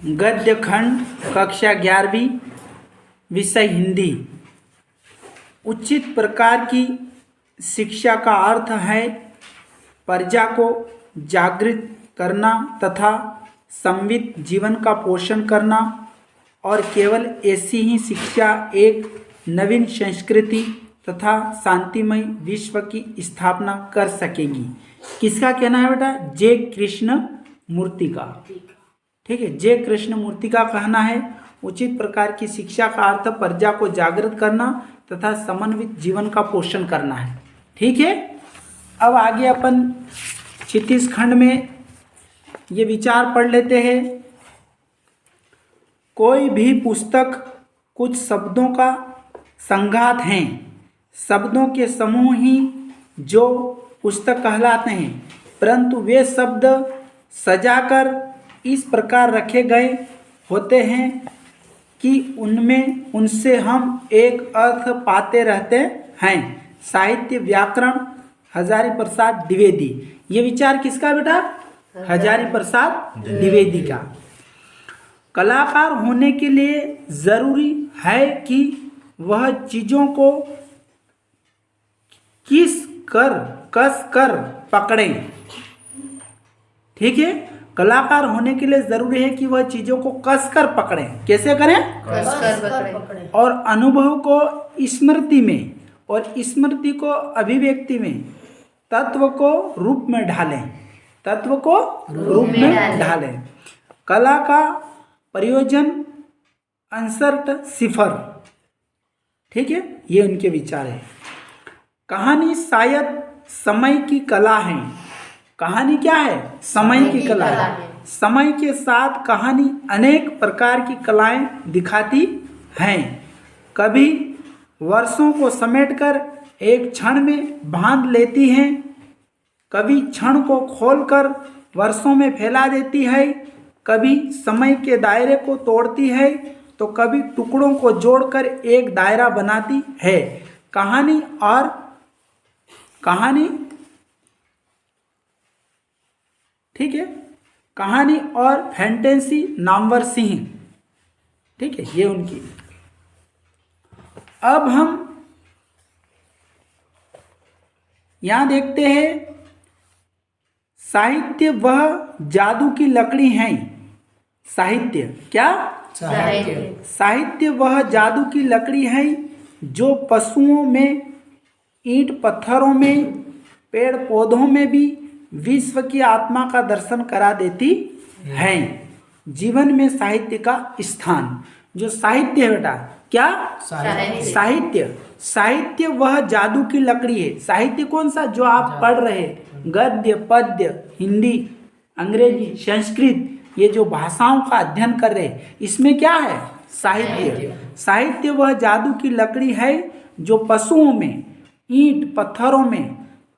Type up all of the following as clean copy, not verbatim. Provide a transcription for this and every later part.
गद्य खंड कक्षा 11वीं विषय हिंदी। उचित प्रकार की शिक्षा का अर्थ है प्रजा को जागृत करना तथा संवित जीवन का पोषण करना, और केवल ऐसी ही शिक्षा एक नवीन संस्कृति तथा शांतिमय विश्व की स्थापना कर सकेगी। किसका कहना है बेटा? जे कृष्ण मूर्ति का। ठीक है, जे कृष्ण मूर्ति का कहना है उचित प्रकार की शिक्षा का अर्थ प्रजा को जागृत करना तथा समन्वित जीवन का पोषण करना है। ठीक है, अब आगे अपन क्षितिज खंड में ये विचार पढ़ लेते हैं। कोई भी पुस्तक कुछ शब्दों का संघात हैं, शब्दों के समूह ही जो पुस्तक कहलाते हैं, परंतु वे शब्द सजाकर इस प्रकार रखे गए होते हैं कि उनसे हम एक अर्थ पाते रहते हैं। साहित्य व्याकरण हजारी प्रसाद द्विवेदी। ये विचार किसका बेटा? हजारी प्रसाद द्विवेदी का। कलाकार होने के लिए जरूरी है कि वह चीजों को कस कर पकड़ें। ठीक है, कलाकार होने के लिए जरूरी है कि वह चीजों को कस कर पकड़ें। कैसे करें? कस कर पकड़ें। और अनुभव को स्मृति में और स्मृति को अभिव्यक्ति में, तत्व को रूप में ढालें, तत्व को रूप में ढालें। कला का प्रयोजन अंसर्ट सिफर। ठीक है, ये उनके विचार है। कहानी शायद समय की कला है। कहानी क्या है? समय की कला है। समय के साथ कहानी अनेक प्रकार की कलाएं दिखाती हैं। कभी वर्षों को समेटकर एक क्षण में बांध लेती हैं, कभी क्षण को खोलकर वर्षों में फैला देती है, कभी समय के दायरे को तोड़ती है तो कभी टुकड़ों को जोड़कर एक दायरा बनाती है। कहानी ठीक है, कहानी और फैंटेसी नामवर सिंह। ठीक है, ये उनकी। अब हम यहां देखते हैं, साहित्य वह जादू की लकड़ी है। साहित्य क्या? साहित्य वह जादू की लकड़ी है जो पशुओं में, ईंट पत्थरों में, पेड़ पौधों में भी विश्व की आत्मा का दर्शन करा देती है। जीवन में साहित्य का स्थान। जो साहित्य है बेटा, क्या? साहित्य वह जादू की लकड़ी है। साहित्य कौन सा? जो आप पढ़ रहे हैं, गद्य पद्य, हिंदी, अंग्रेजी, संस्कृत, ये जो भाषाओं का अध्ययन कर रहे हैं, इसमें क्या है? साहित्य। साहित्य वह जादू की लकड़ी है जो पशुओं में, ईंट पत्थरों में,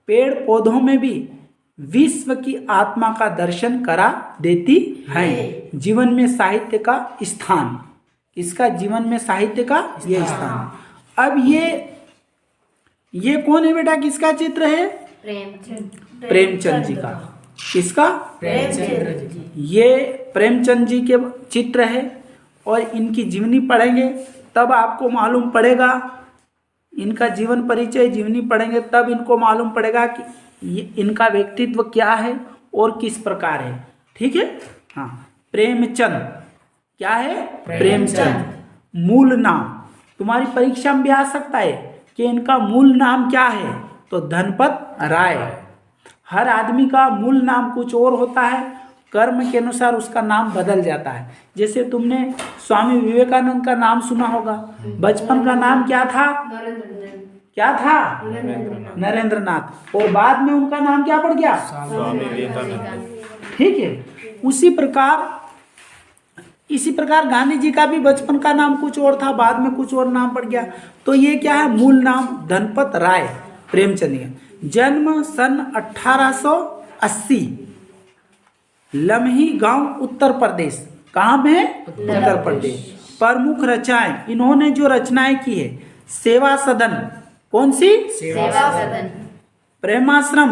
पेड़ पौधों में भी विश्व की आत्मा का दर्शन करा देती है। जीवन में साहित्य का स्थान। इसका जीवन में साहित्य का ये स्थान। अब ये कौन है बेटा? किसका चित्र है? प्रेमचंद जी का। किसका? प्रेमचंद जी। ये प्रेमचंद जी के चित्र है और इनकी जीवनी पढ़ेंगे तब आपको मालूम पड़ेगा, इनका जीवन परिचय जीवनी पढ़ेंगे तब इनको मालूम पड़ेगा कि इनका व्यक्तित्व क्या है और किस प्रकार है। ठीक है, हाँ। प्रेमचंद क्या है? प्रेमचंद। मूल नाम तुम्हारी परीक्षा में भी आ सकता है कि इनका मूल नाम क्या है, तो धनपत राय। हर आदमी का मूल नाम कुछ और होता है, कर्म के अनुसार उसका नाम बदल जाता है। जैसे तुमने स्वामी विवेकानंद का नाम सुना होगा, बचपन का नाम क्या था? क्या था? नरेंद्र नाथ। और बाद में उनका नाम क्या पड़ गया? स्वामी विवेकानंद। ठीक है, इसी प्रकार गांधी जी का भी बचपन का नाम कुछ और था, बाद में कुछ और नाम पड़ गया। तो ये क्या है? मूल नाम धनपत राय प्रेमचंद का। जन्म सन 1880, लम्ही गांव, उत्तर प्रदेश। कहाँ में? उत्तर प्रदेश। प्रमुख रचनाएं, इन्होंने जो रचनाएं की है, सेवा सदन। कौन सी? सेवा सदन। प्रेमाश्रम,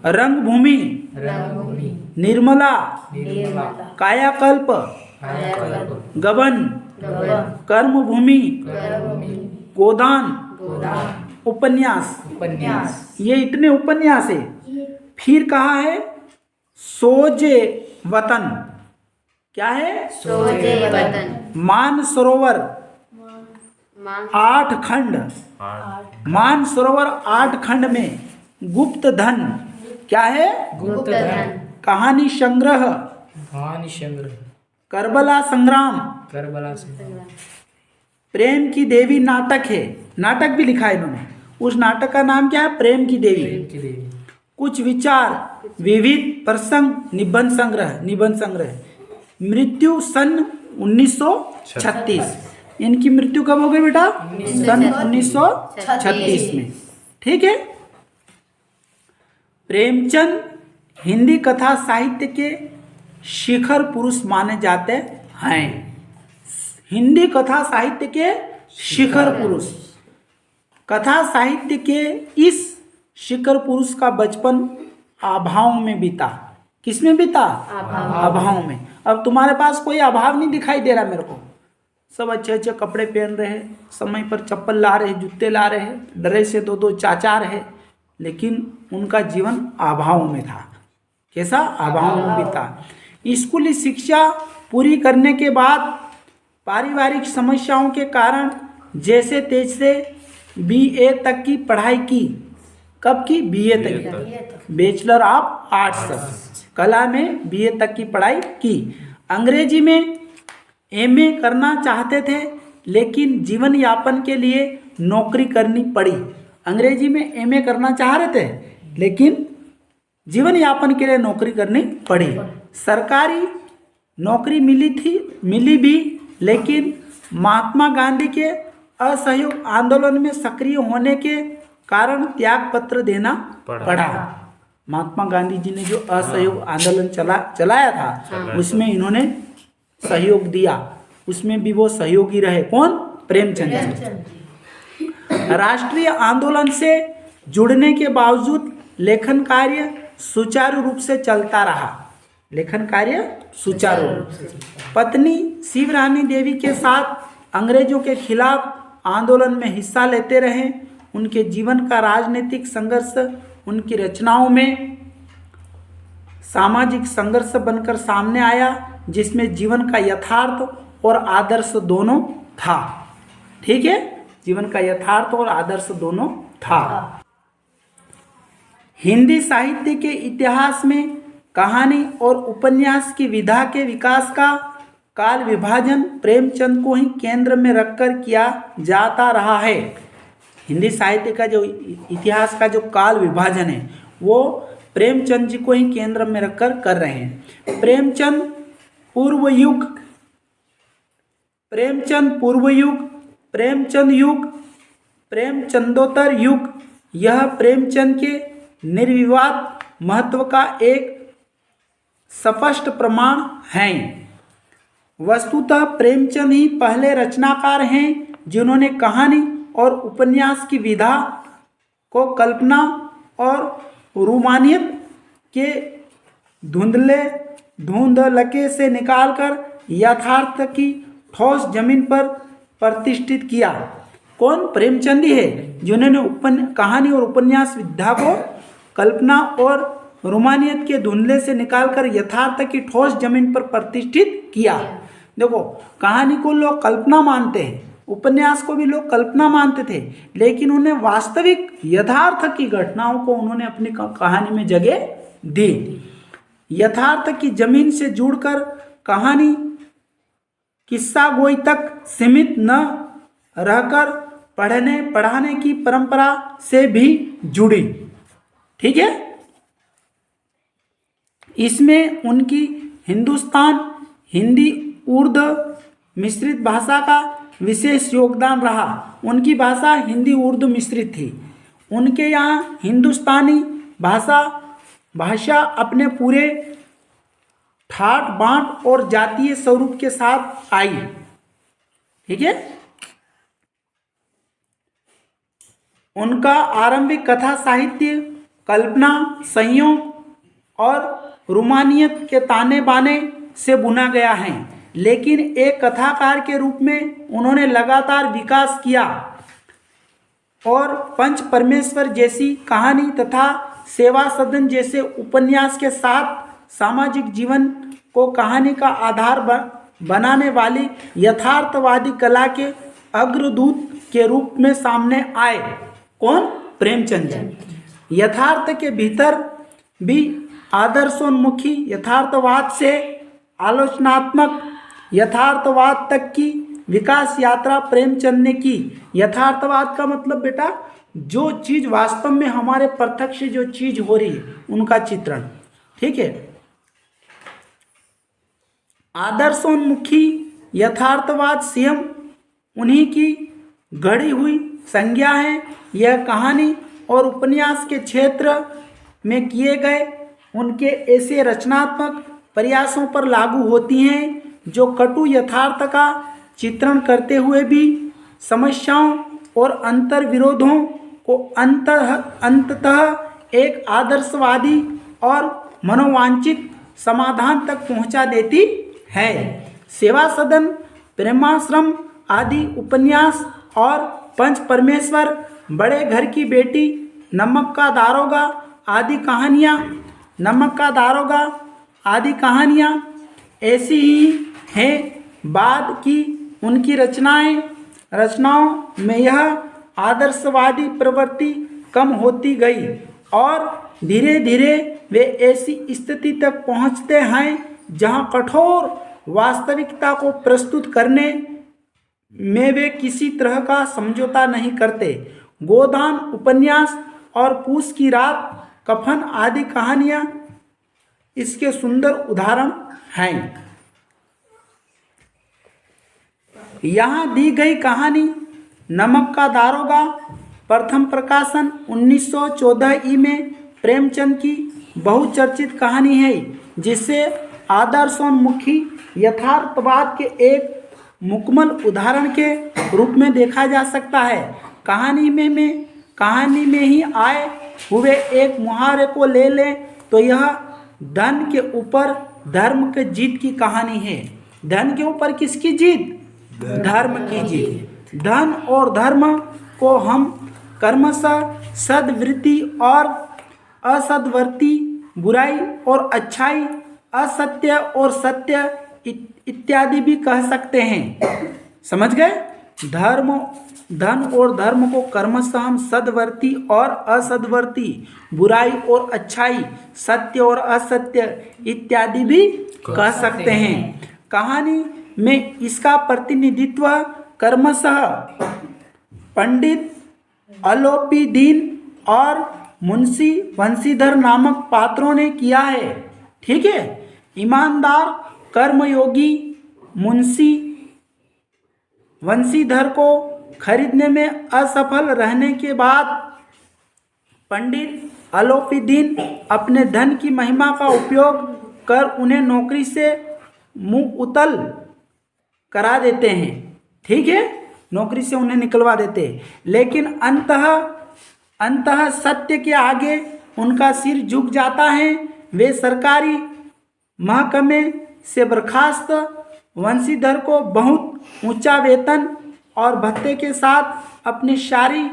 रंगभूमि, रंगभूमि, निर्मला, निर्मला, कायाकल्प, कायाकल्प, गबन, गबन, कर्मभूमि, कर्मभूमि, गोदान, गोदान, उपन्यास। उपन्यास, ये इतने उपन्यास है। फिर कहा है सोजे वतन, क्या है? सोजे वतन, मान सरोवर, माँ 8 खंड, मान सरोवर 8 खंड में गुप्त धन, क्या है? गुप्त धन, कहानी संग्रह, कहानी संग्रह, करबला संग्राम, करबला संग्राम, प्रेम की देवी नाटक है, नाटक भी लिखा है इन्होंने। उस नाटक का नाम क्या है? प्रेम की देवी। प्रेम की देवी, कुछ विचार, विविध प्रसंग, निबंध संग्रह, निबंध संग्रह। मृत्यु सन 1936। इनकी मृत्यु कब हो गई बेटा? सन 1936 में। ठीक है। प्रेमचंद हिंदी कथा साहित्य के शिखर पुरुष माने जाते हैं। हिंदी कथा साहित्य के शिखर पुरुष। कथा साहित्य के इस शिखर पुरुष का बचपन अभाव में बीता। किसमें बीता? अभाव में। अब तुम्हारे पास कोई अभाव नहीं दिखाई दे रहा मेरे को। सब अच्छे अच्छे कपड़े पहन रहे हैं, समय पर चप्पल ला रहे हैं, जूते ला रहे हैं, ड्रेस से 2-2 चाचार है, लेकिन उनका जीवन अभाव में था। कैसा? अभाव में बीता। स्कूली शिक्षा पूरी करने के बाद पारिवारिक समस्याओं के कारण जैसे तैसे BA तक की पढ़ाई की। कब की? BA तक की, बैचलर ऑफ आर्ट्स, कला में BA तक की पढ़ाई की। अंग्रेजी में MA करना चाहते थे, लेकिन जीवन यापन के लिए नौकरी करनी पड़ी। अंग्रेजी में MA करना चाह रहे थे, लेकिन जीवन यापन के लिए नौकरी करनी पड़ी। सरकारी नौकरी मिली भी, लेकिन महात्मा गांधी के असहयोग आंदोलन में सक्रिय होने के कारण त्याग पत्र देना पड़ा। महात्मा गांधी जी ने जो असहयोग आंदोलन चलाया था, उसमें इन्होंने सहयोग दिया, उसमें भी वो सहयोगी रहे। कौन? प्रेमचंद जी। राष्ट्रीय आंदोलन से जुड़ने के बावजूद लेखन कार्य सुचारू रूप से चलता रहा। लेखन कार्य सुचारू रूप से। पत्नी शिवरानी देवी के साथ अंग्रेजों के खिलाफ आंदोलन में हिस्सा लेते रहे। उनके जीवन का राजनीतिक संघर्ष उनकी रचनाओं में सामाजिक संघर्ष बनकर सामने आया, जिसमें जीवन का यथार्थ और आदर्श दोनों था। ठीक है, जीवन का यथार्थ और आदर्श दोनों था। हिंदी साहित्य के इतिहास में कहानी और उपन्यास की विधा के विकास का काल विभाजन प्रेमचंद को ही केंद्र में रखकर किया जाता रहा है। हिंदी साहित्य का जो इतिहास का जो काल विभाजन है, वो प्रेमचंद जी को ही केंद्र में रखकर कर रहे हैं। प्रेमचंद पूर्व युग, प्रेमचंद पूर्व युग, प्रेमचंद युग, प्रेमचंदोत्तर युग, यह प्रेमचंद के निर्विवाद महत्व का एक स्पष्ट प्रमाण है। वस्तुतः प्रेमचंद ही पहले रचनाकार हैं जिन्होंने कहानी और उपन्यास की विधा को कल्पना और रोमानियत के धुंधलके से निकालकर यथार्थ की ठोस जमीन पर प्रतिष्ठित किया। कौन? प्रेमचंद ही है जिन्होंने कहानी और उपन्यास विधा को कल्पना और रोमानियत के धुंधले से निकालकर यथार्थ की ठोस जमीन पर प्रतिष्ठित किया। देखो, कहानी को लोग कल्पना मानते हैं, उपन्यास को भी लोग कल्पना मानते थे, लेकिन उन्हें वास्तविक यथार्थ की घटनाओं को उन्होंने अपनी कहानी में जगह दी। यथार्थ की जमीन से जुड़कर कहानी किस्सा गोई तक सीमित न रहकर पढ़ने पढ़ाने की परंपरा से भी जुड़ी। ठीक है, इसमें उनकी हिंदुस्तान हिंदी उर्दू मिश्रित भाषा का विशेष योगदान रहा। उनकी भाषा हिंदी उर्दू मिश्रित थी। उनके यहाँ हिंदुस्तानी भाषा अपने पूरे ठाट बाँट और जातीय स्वरूप के साथ आई। ठीक है, उनका आरंभिक कथा साहित्य कल्पना, संयोग और रूमानियत के ताने बाने से बुना गया है, लेकिन एक कथाकार के रूप में उन्होंने लगातार विकास किया और पंच परमेश्वर जैसी कहानी तथा सेवा सदन जैसे उपन्यास के साथ सामाजिक जीवन को कहानी का आधार बनाने वाली यथार्थवादी कला के अग्रदूत के रूप में सामने आए। कौन? प्रेमचंद जी। यथार्थ के भीतर भी आदर्शोन्मुखी यथार्थवाद से आलोचनात्मक यथार्थवाद तक की विकास यात्रा प्रेमचंद ने की। यथार्थवाद का मतलब बेटा जो चीज वास्तव में हमारे प्रत्यक्ष जो चीज हो रही है उनका चित्रण, ठीक है। आदर्शोन्मुखी यथार्थवाद स्वयं उन्हीं की गढ़ी हुई संज्ञा है। यह कहानी और उपन्यास के क्षेत्र में किए गए उनके ऐसे रचनात्मक प्रयासों पर लागू होती हैं जो कटु यथार्थ का चित्रण करते हुए भी समस्याओं और अंतर्विरोधों को अंततः एक आदर्शवादी और मनोवांछित समाधान तक पहुंचा देती है। सेवा सदन, प्रेमाश्रम आदि उपन्यास और पंच परमेश्वर, बड़े घर की बेटी, नमक का दारोगा आदि कहानियाँ ऐसी ही हैं। बाद की उनकी रचनाओं में यह आदर्शवादी प्रवृत्ति कम होती गई और धीरे धीरे वे ऐसी स्थिति तक पहुंचते हैं जहां कठोर वास्तविकता को प्रस्तुत करने में वे किसी तरह का समझौता नहीं करते। गोदान उपन्यास और पूस की रात, कफन आदि कहानियां इसके सुंदर उदाहरण हैं। यहाँ दी गई कहानी नमक का दारोगा प्रथम प्रकाशन 1914 ई में प्रेमचंद की बहुचर्चित कहानी है, जिसे आदर्शोन्मुखी यथार्थवाद के एक मुकम्मल उदाहरण के रूप में देखा जा सकता है। कहानी में ही आए हुए एक मुहावरे को ले लें तो यह धन के ऊपर धर्म की जीत की कहानी है। धन के ऊपर किसकी जीत? धर्म की जीत। धन और धर्म को हम कर्मशः सद्वृत्ति और असद्वृत्ति, बुराई और अच्छाई, असत्य और सत्य इत्यादि भी कह सकते हैं। समझ गए? धन और धर्म को कर्मशः हम सद्वृत्ति और असद्वृत्ति, बुराई और अच्छाई, सत्य और असत्य इत्यादि भी कह सकते हैं। कहानी में इसका प्रतिनिधित्व कर्मशः पंडित अलोपीदीन और मुंशी वंशीधर नामक पात्रों ने किया है। ठीक है। ईमानदार कर्मयोगी मुंशी वंशीधर को खरीदने में असफल रहने के बाद पंडित अलोपीदीन अपने धन की महिमा का उपयोग कर उन्हें नौकरी से मुंह उतल करा देते हैं। ठीक है, नौकरी से उन्हें निकलवा देते हैं, लेकिन अंततः सत्य के आगे उनका सिर झुक जाता है। वे सरकारी महकमे से बर्खास्त वंशीधर को बहुत ऊंचा वेतन और भत्ते के साथ अपनी सारी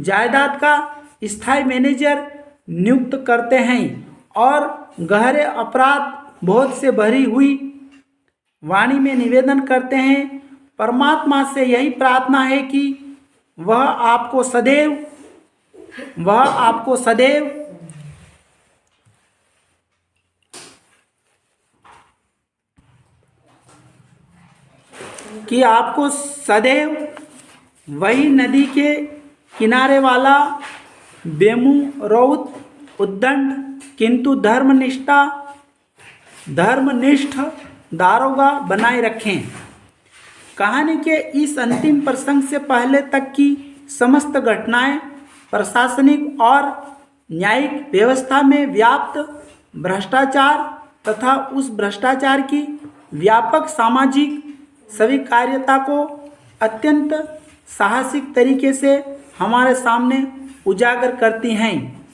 जायदाद का स्थायी मैनेजर नियुक्त करते हैं और गहरे अपराध बोध से भरी हुई वाणी में निवेदन करते हैं। परमात्मा से यही प्रार्थना है कि वह आपको सदैव वही नदी के किनारे वाला बेमुरौत उद्दंड किंतु धर्मनिष्ठ दारोगा बनाए रखें। कहानी के इस अंतिम प्रसंग से पहले तक की समस्त घटनाएं प्रशासनिक और न्यायिक व्यवस्था में व्याप्त भ्रष्टाचार तथा उस भ्रष्टाचार की व्यापक सामाजिक स्वीकार्यता को अत्यंत साहसिक तरीके से हमारे सामने उजागर करती हैं।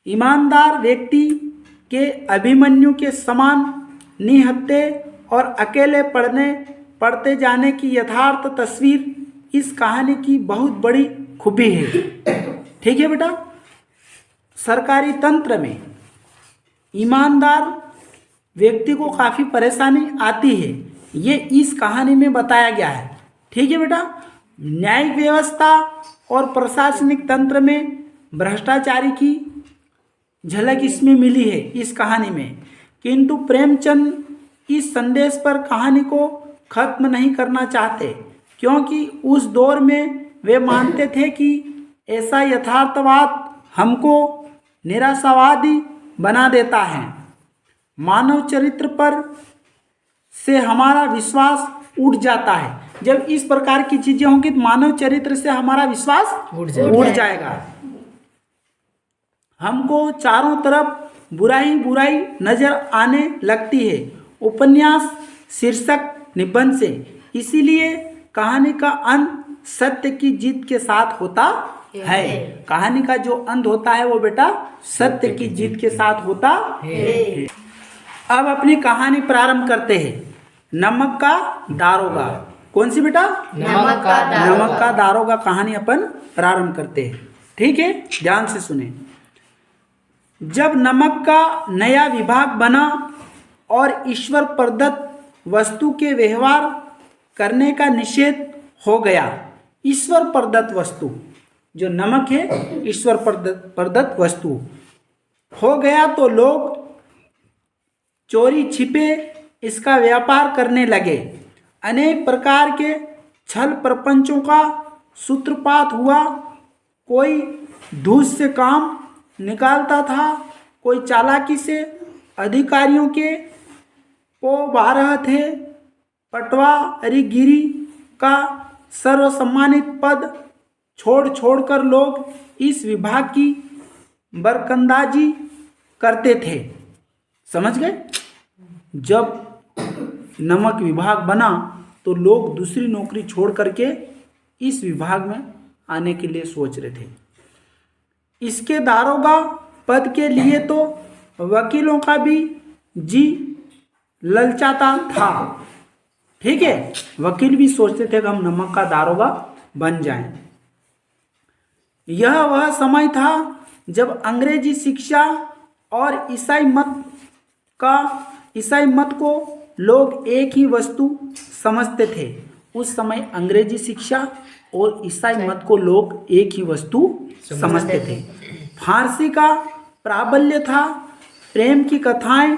ईमानदार व्यक्ति के अभिमन्यु के समान निहत्थे और अकेले पढ़ते जाने की यथार्थ तस्वीर इस कहानी की बहुत बड़ी खूबी है। ठीक है बेटा, सरकारी तंत्र में ईमानदार व्यक्ति को काफ़ी परेशानी आती है, ये इस कहानी में बताया गया है। ठीक है बेटा, न्यायिक व्यवस्था और प्रशासनिक तंत्र में भ्रष्टाचारी की झलक इसमें मिली है इस कहानी में। किंतु प्रेमचंद इस संदेश पर कहानी को खत्म नहीं करना चाहते, क्योंकि उस दौर में वे मानते थे कि ऐसा यथार्थवाद हमको निराशावादी बना देता है। मानव चरित्र पर से हमारा विश्वास उठ जाता है। जब इस प्रकार की चीजें होंगी तो मानव चरित्र से हमारा विश्वास उठ जाएगा। हमको चारों तरफ बुराई नजर आने लगती है। उपन्यास शीर्षक निबंध से, इसीलिए कहानी का अंत सत्य की जीत के साथ होता है। कहानी का जो अंत होता है वो बेटा सत्य की जीत के साथ होता है। अब अपनी कहानी प्रारंभ करते हैं। नमक का दारोगा। कौन सी बेटा? नमक का दारोगा कहानी अपन प्रारंभ करते हैं। ठीक है, ध्यान से सुने। जब नमक का नया विभाग बना और ईश्वर प्रदत्त वस्तु के व्यवहार करने का निषेध हो गया। ईश्वर प्रदत्त वस्तु जो नमक है, ईश्वर प्रदत्त वस्तु हो गया तो लोग चोरी छिपे इसका व्यापार करने लगे। अनेक प्रकार के छल प्रपंचों का सूत्रपात हुआ। कोई धूस से काम निकालता था, कोई चालाकी से अधिकारियों के पो रहे थे। पटवारीगिरी का सर्वसम्मानित पद छोड़कर लोग इस विभाग की बरकंदाजी करते थे। समझ गए? जब नमक विभाग बना तो लोग दूसरी नौकरी छोड़ करके इस विभाग में आने के लिए सोच रहे थे। इसके दारोगा पद के लिए तो वकीलों का भी जी ललचाता था। ठीक है, वकील भी सोचते थे कि हम नमक का दारोगा बन जाएं। यह वह समय था जब अंग्रेजी शिक्षा और ईसाई मत को लोग एक ही वस्तु समझते थे। उस समय अंग्रेजी शिक्षा और ईसाई मत को लोग एक ही वस्तु समझते थे। फारसी का प्राबल्य था। प्रेम की कथाएं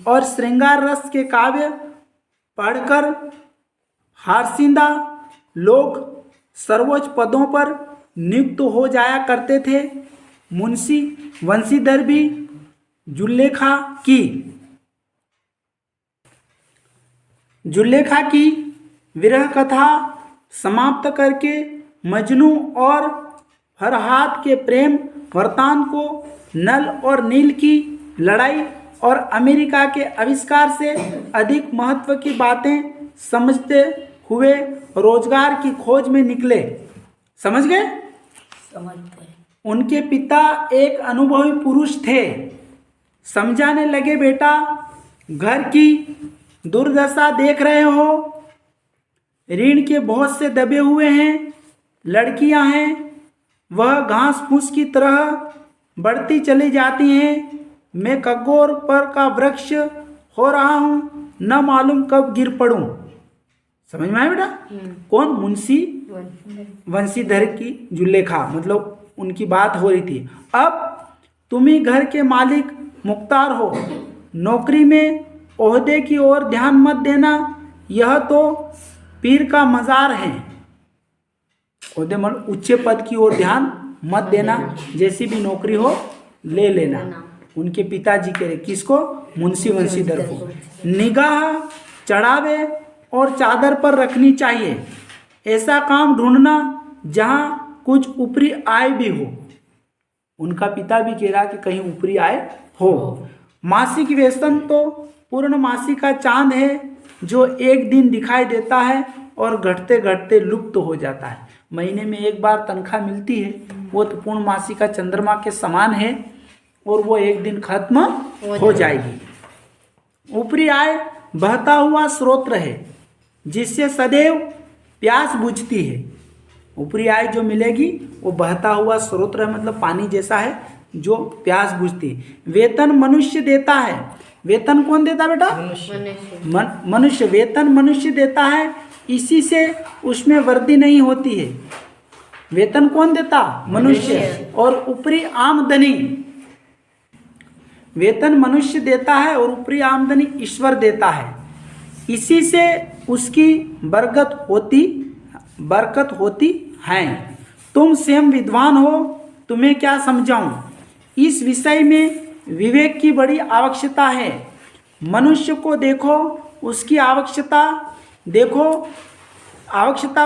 और श्रृंगार रस के काव्य पढ़कर हारसिंदा लोग सर्वोच्च पदों पर नियुक्त हो जाया करते थे। मुंशी वंशीधर भी जुल्लेखा की विरह कथा समाप्त करके मजनू और फरहाद के प्रेम वृत्तांत को, नल और नील की लड़ाई और अमेरिका के आविष्कार से अधिक महत्व की बातें समझते हुए रोजगार की खोज में निकले। समझ गए? उनके पिता एक अनुभवी पुरुष थे। समझाने लगे, बेटा घर की दुर्दशा देख रहे हो, ऋण के बोझ से दबे हुए हैं, लड़कियां हैं, वह घास फूस की तरह बढ़ती चली जाती हैं। मैं कगोर पर का वृक्ष हो रहा हूँ, न मालूम कब गिर पड़ूं। समझ में आया बेटा? कौन? मुंशी वंशीधर की जुल्लेखा, मतलब उनकी बात हो रही थी। अब तुम ही घर के मालिक मुख्तार हो, नौकरी में ओहदे की ओर ध्यान मत देना, यह तो पीर का मज़ार है। ओहदे मतलब उच्च पद की ओर ध्यान मत देना, जैसी भी नौकरी हो ले लेना। उनके पिताजी कह रहे, किसको? मुंशी वंशीधर को। निगाह चढ़ावे और चादर पर रखनी चाहिए। ऐसा काम ढूंढना जहाँ कुछ ऊपरी आय भी हो। उनका पिता भी कह रहा कि कहीं ऊपरी आय हो। मासिक वेतन तो पूर्णमासी का चांद है जो एक दिन दिखाई देता है और घटते घटते लुप्त हो जाता है। महीने में एक बार तनख्वाह मिलती है, वो तो पूर्णमासी का चंद्रमा के समान है और वो एक दिन खत्म हो जाएगी। ऊपरी आय बहता हुआ स्रोत है जिससे सदैव प्यास बुझती है। ऊपरी आय जो मिलेगी वो बहता हुआ स्रोत है, मतलब पानी जैसा है जो प्यास बुझती है। वेतन मनुष्य देता है। वेतन कौन देता बेटा? मनुष्य। वेतन मनुष्य देता है, इसी से उसमें वृद्धि नहीं होती है। वेतन कौन देता? मनुष्य। और ऊपरी आमदनी, वेतन मनुष्य देता है और ऊपरी आमदनी ईश्वर देता है, इसी से उसकी बरकत होती है। तुम स्वयं विद्वान हो, तुम्हें क्या समझाऊं? इस विषय में विवेक की बड़ी आवश्यकता है। मनुष्य को देखो, उसकी आवश्यकता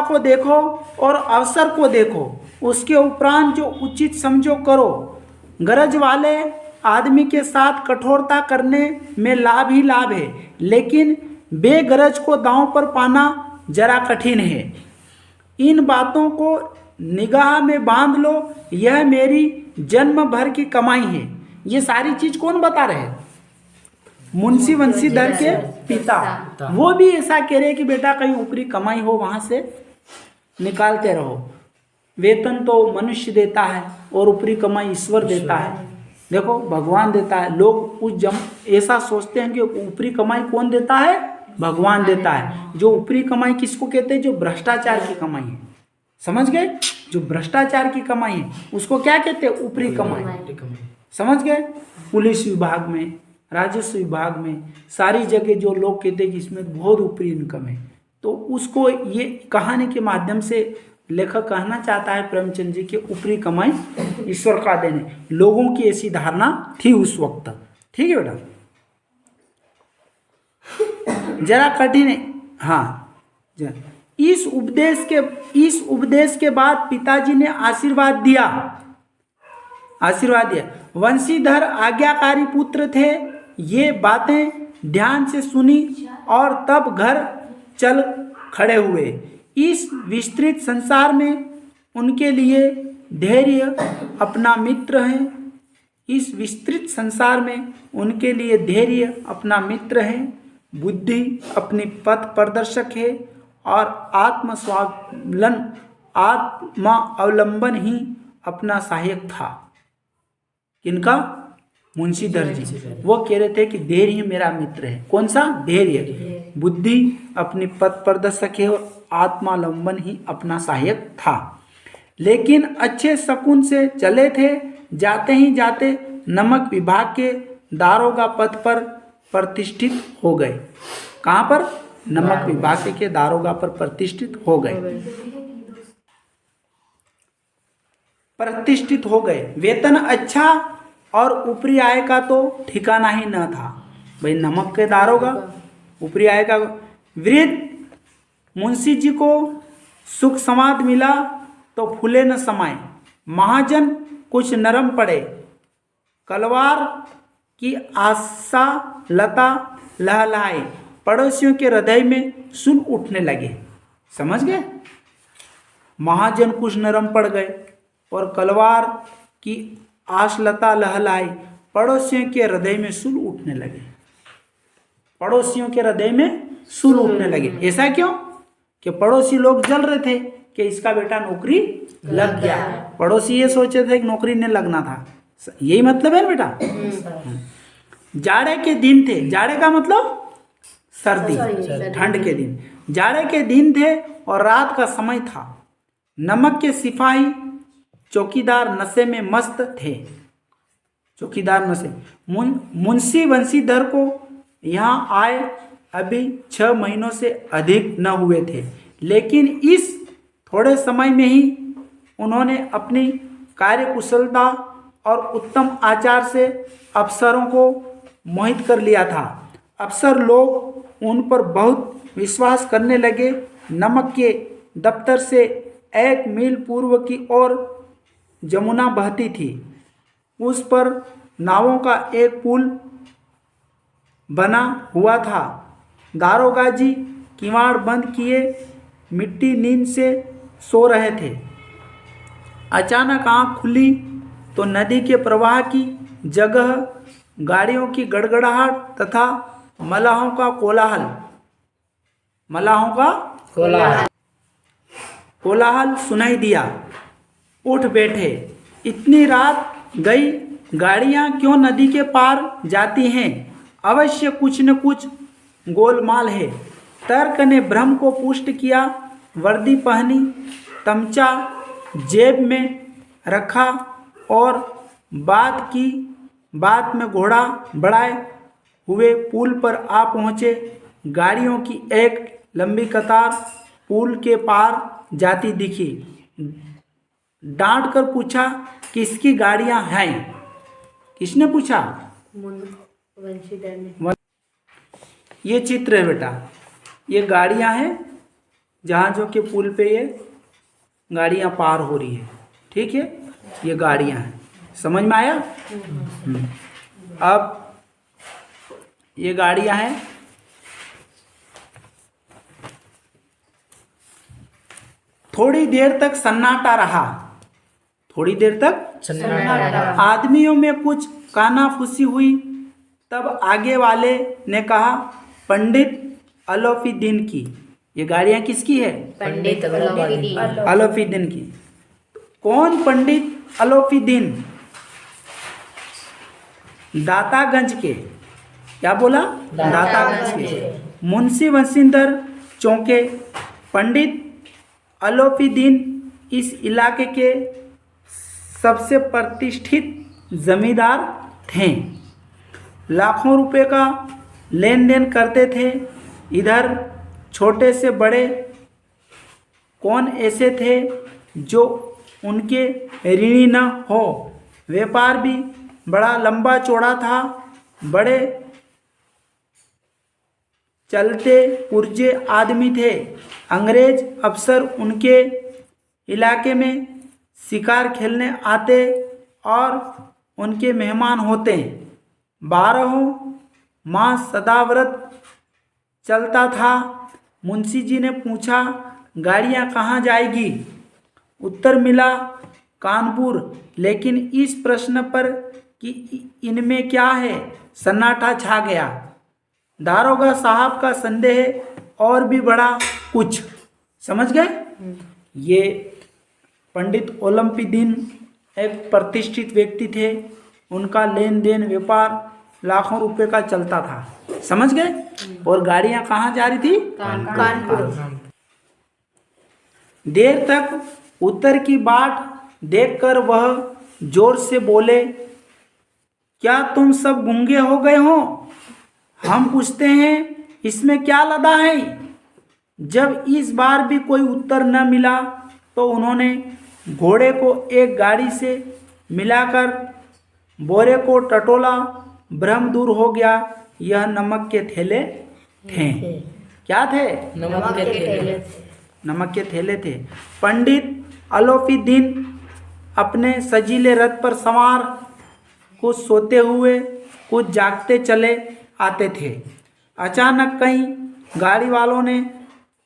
को देखो और अवसर को देखो, उसके उपरांत जो उचित समझो करो। गरज वाले आदमी के साथ कठोरता करने में लाभ ही लाभ है, लेकिन बेगरज को दांव पर पाना जरा कठिन है। इन बातों को निगाह में बांध लो, यह मेरी जन्म भर की कमाई है। ये सारी चीज कौन बता रहे हैं? मुंशी वंशीधर के पिता। वो भी ऐसा कह रहे हैं कि बेटा कहीं ऊपरी कमाई हो वहां से निकालते रहो। वेतन तो मनुष्य देता है और ऊपरी कमाई ईश्वर देता है। देखो भगवान देता है। लोग ऐसा सोचते हैं कि ऊपरी कमाई कौन देता है? भगवान देता है। जो ऊपरी कमाई किसको कहते हैं? जो भ्रष्टाचार की कमाई है। समझ गए? जो भ्रष्टाचार की कमाई है उसको क्या कहते हैं? ऊपरी कमाई। समझ गए? पुलिस विभाग में, राजस्व विभाग में, सारी जगह जो लोग कहते हैं कि इसमें बहुत ऊपरी इनकम है, तो उसको ये कहानी के माध्यम से लेखक कहना चाहता है प्रेमचंद जी के ऊपरी कमाई ईश्वर का देने। लोगों की ऐसी धारणा थी उस वक्त। ठीक है बेटा, जरा कठिन है। हाँ, इस उपदेश के बाद पिताजी ने आशीर्वाद दिया। वंशीधर आज्ञाकारी पुत्र थे। ये बातें ध्यान से सुनी और तब घर चल खड़े हुए। इस विस्तृत संसार में उनके लिए धैर्य अपना मित्र है। इस विस्तृत संसार में उनके लिए धैर्य अपना मित्र है, बुद्धि अपनी पथ प्रदर्शक है और आत्मा अवलंबन ही अपना सहायक था। किनका? मुंशीधर जी। वो कह रहे थे कि धैर्य मेरा मित्र है। कौन सा? धैर्य। बुद्धि अपनी पथ प्रदर्शक है और आत्मावलंबन ही अपना सहायक था। लेकिन अच्छे शकुन से चले थे। जाते ही जाते नमक विभाग के दारोगा पद पर प्रतिष्ठित हो गए। कहाँ पर? नमक विभाग के दारोगा पर प्रतिष्ठित हो गए। वेतन अच्छा और ऊपरी आय का तो ठिकाना ही न था। भाई नमक के दारोगा, ऊपरी आय का। वृद्ध मुंशी जी को सुख समाद मिला तो फूले न समाए। महाजन कुछ नरम पड़े। कलवार की आशा लता लहलहाए। पड़ोसियों के हृदय में सुन उठने लगे। समझ गए? महाजन कुछ नरम पड़ गए और कलवार की आशलता लहलाई। पड़ोसियों के हृदय में सुन उठने लगे। पड़ोसियों के हृदय में सुन उठने लगे। ऐसा क्यों? कि पड़ोसी लोग जल रहे थे कि इसका बेटा नौकरी लग गया। पड़ोसी ये सोचे थे कि नौकरी नहीं लगना था। यही मतलब है ना बेटा। जाड़े के दिन थे। जाड़े का मतलब सर्दी, ठंड के दिन। जाड़े के दिन थे और रात का समय था। नमक के सिपाही चौकीदार नशे में मस्त थे। चौकीदार नशे। मुंशी वंशीधर को यहाँ आए अभी 6 महीनों से अधिक न हुए थे, लेकिन इस थोड़े समय में ही उन्होंने अपनी कार्यकुशलता और उत्तम आचार से अफसरों को मोहित कर लिया था। अफसर लोग उन पर बहुत विश्वास करने लगे। नमक के दफ्तर से 1 मील पूर्व की ओर जमुना बहती थी। उस पर नावों का एक पुल बना हुआ था। दारोगा जी किवाड़ बंद किए, मिट्टी नींद से सो रहे थे। अचानक आँख खुली तो नदी के प्रवाह की जगह गाड़ियों की गड़गड़ाहट तथा मलाहों का कोलाहल सुनाई दिया। उठ बैठे। इतनी रात गई, गाड़ियां क्यों नदी के पार जाती हैं? अवश्य कुछ न कुछ गोलमाल है। तर्क ने भ्रम को पुष्ट किया। वर्दी पहनी, तमचा जेब में रखा और बात में घोड़ा बढ़ाए हुए पुल पर आ पहुँचे। गाड़ियों की एक लंबी कतार पुल के पार जाती दिखी। डांट कर पूछा, किसकी गाड़ियां हैं? किसने पूछा? वंशीधर ने। ये चित्र है बेटा, ये गाड़ियां हैं जहाज़ों के पुल पे ये गाड़ियां पार हो रही है। ठीक है, ये गाड़ियां हैं। समझ में आया? अब ये गाड़ियां हैं। थोड़ी देर तक सन्नाटा रहा। थोड़ी देर तक सन्नाटा। आदमियों में कुछ कानाफूसी हुई। तब आगे वाले ने कहा, पंडित अलौफीदीन की। ये गाड़ियां किसकी है? पंडित अलौफीदीन। अलौफीदीन की। कौन पंडित अलौफीदीन? दातागंज के। क्या बोला? दातागंज के। मुंशी वंशीधर चौंके। पंडित अलौफीदीन इस इलाके के सबसे प्रतिष्ठित जमींदार थे। लाखों रुपए का लेन देन करते थे। इधर छोटे से बड़े कौन ऐसे थे जो उनके ऋणी न हो। व्यापार भी बड़ा लंबा चौड़ा था। बड़े चलते पुर्जे आदमी थे। अंग्रेज अफसर उनके इलाके में शिकार खेलने आते और उनके मेहमान होते। 12 माह सदाव्रत चलता था। मुंशी जी ने पूछा, गाड़ियां कहाँ जाएगी? उत्तर मिला, कानपुर। लेकिन इस प्रश्न पर कि इनमें क्या है, सन्नाटा छा गया। दारोगा साहब का संदेह और भी बड़ा कुछ। समझ गए? ये पंडित ओलंपीदीन एक प्रतिष्ठित व्यक्ति थे। उनका लेन देन व्यापार लाखों रुपए का चलता था। समझ गए? और गाड़ियां कहाँ जा रही थी? कानपुर। देर तक उत्तर की बाट देखकर वह जोर से बोले, क्या तुम सब गूंगे हो गए हो? हम पूछते हैं, इसमें क्या लदा है? जब इस बार भी कोई उत्तर न मिला तो उन्होंने घोड़े को एक गाड़ी से मिलाकर बोरे को टटोला। भ्रम दूर हो गया। यह नमक के थैले थे। क्या थे? नमक के थैले। नमक के थैले थे। पंडित अलौफीदीन अपने सजीले रथ पर सवार, कुछ सोते हुए कुछ जागते चले आते थे। अचानक कई गाड़ी वालों ने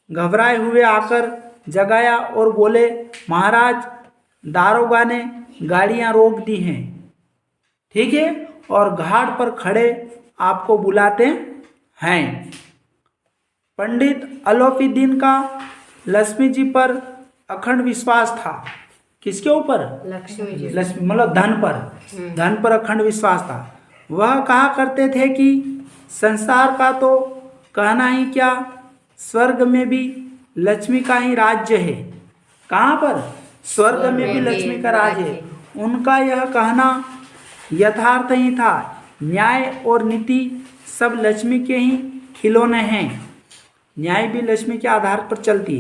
घबराए हुए आकर जगाया और बोले, महाराज, दारोगा ने गाड़ियां रोक दी हैं। ठीक है, और घाट पर खड़े आपको बुलाते हैं। पंडित अलौफीदीन का लक्ष्मी जी पर अखंड विश्वास था। किसके ऊपर? लक्ष्मी जी। लक्ष्मी मतलब धन पर। धन पर अखंड विश्वास था। वह कहा करते थे कि संसार का तो कहना ही क्या, स्वर्ग में भी लक्ष्मी का ही राज्य है। कहाँ पर? स्वर्ग में भी लक्ष्मी का राज है। उनका यह कहना यथार्थ ही था। न्याय और नीति सब लक्ष्मी के ही खिलौने हैं। न्याय भी लक्ष्मी के आधार पर चलती।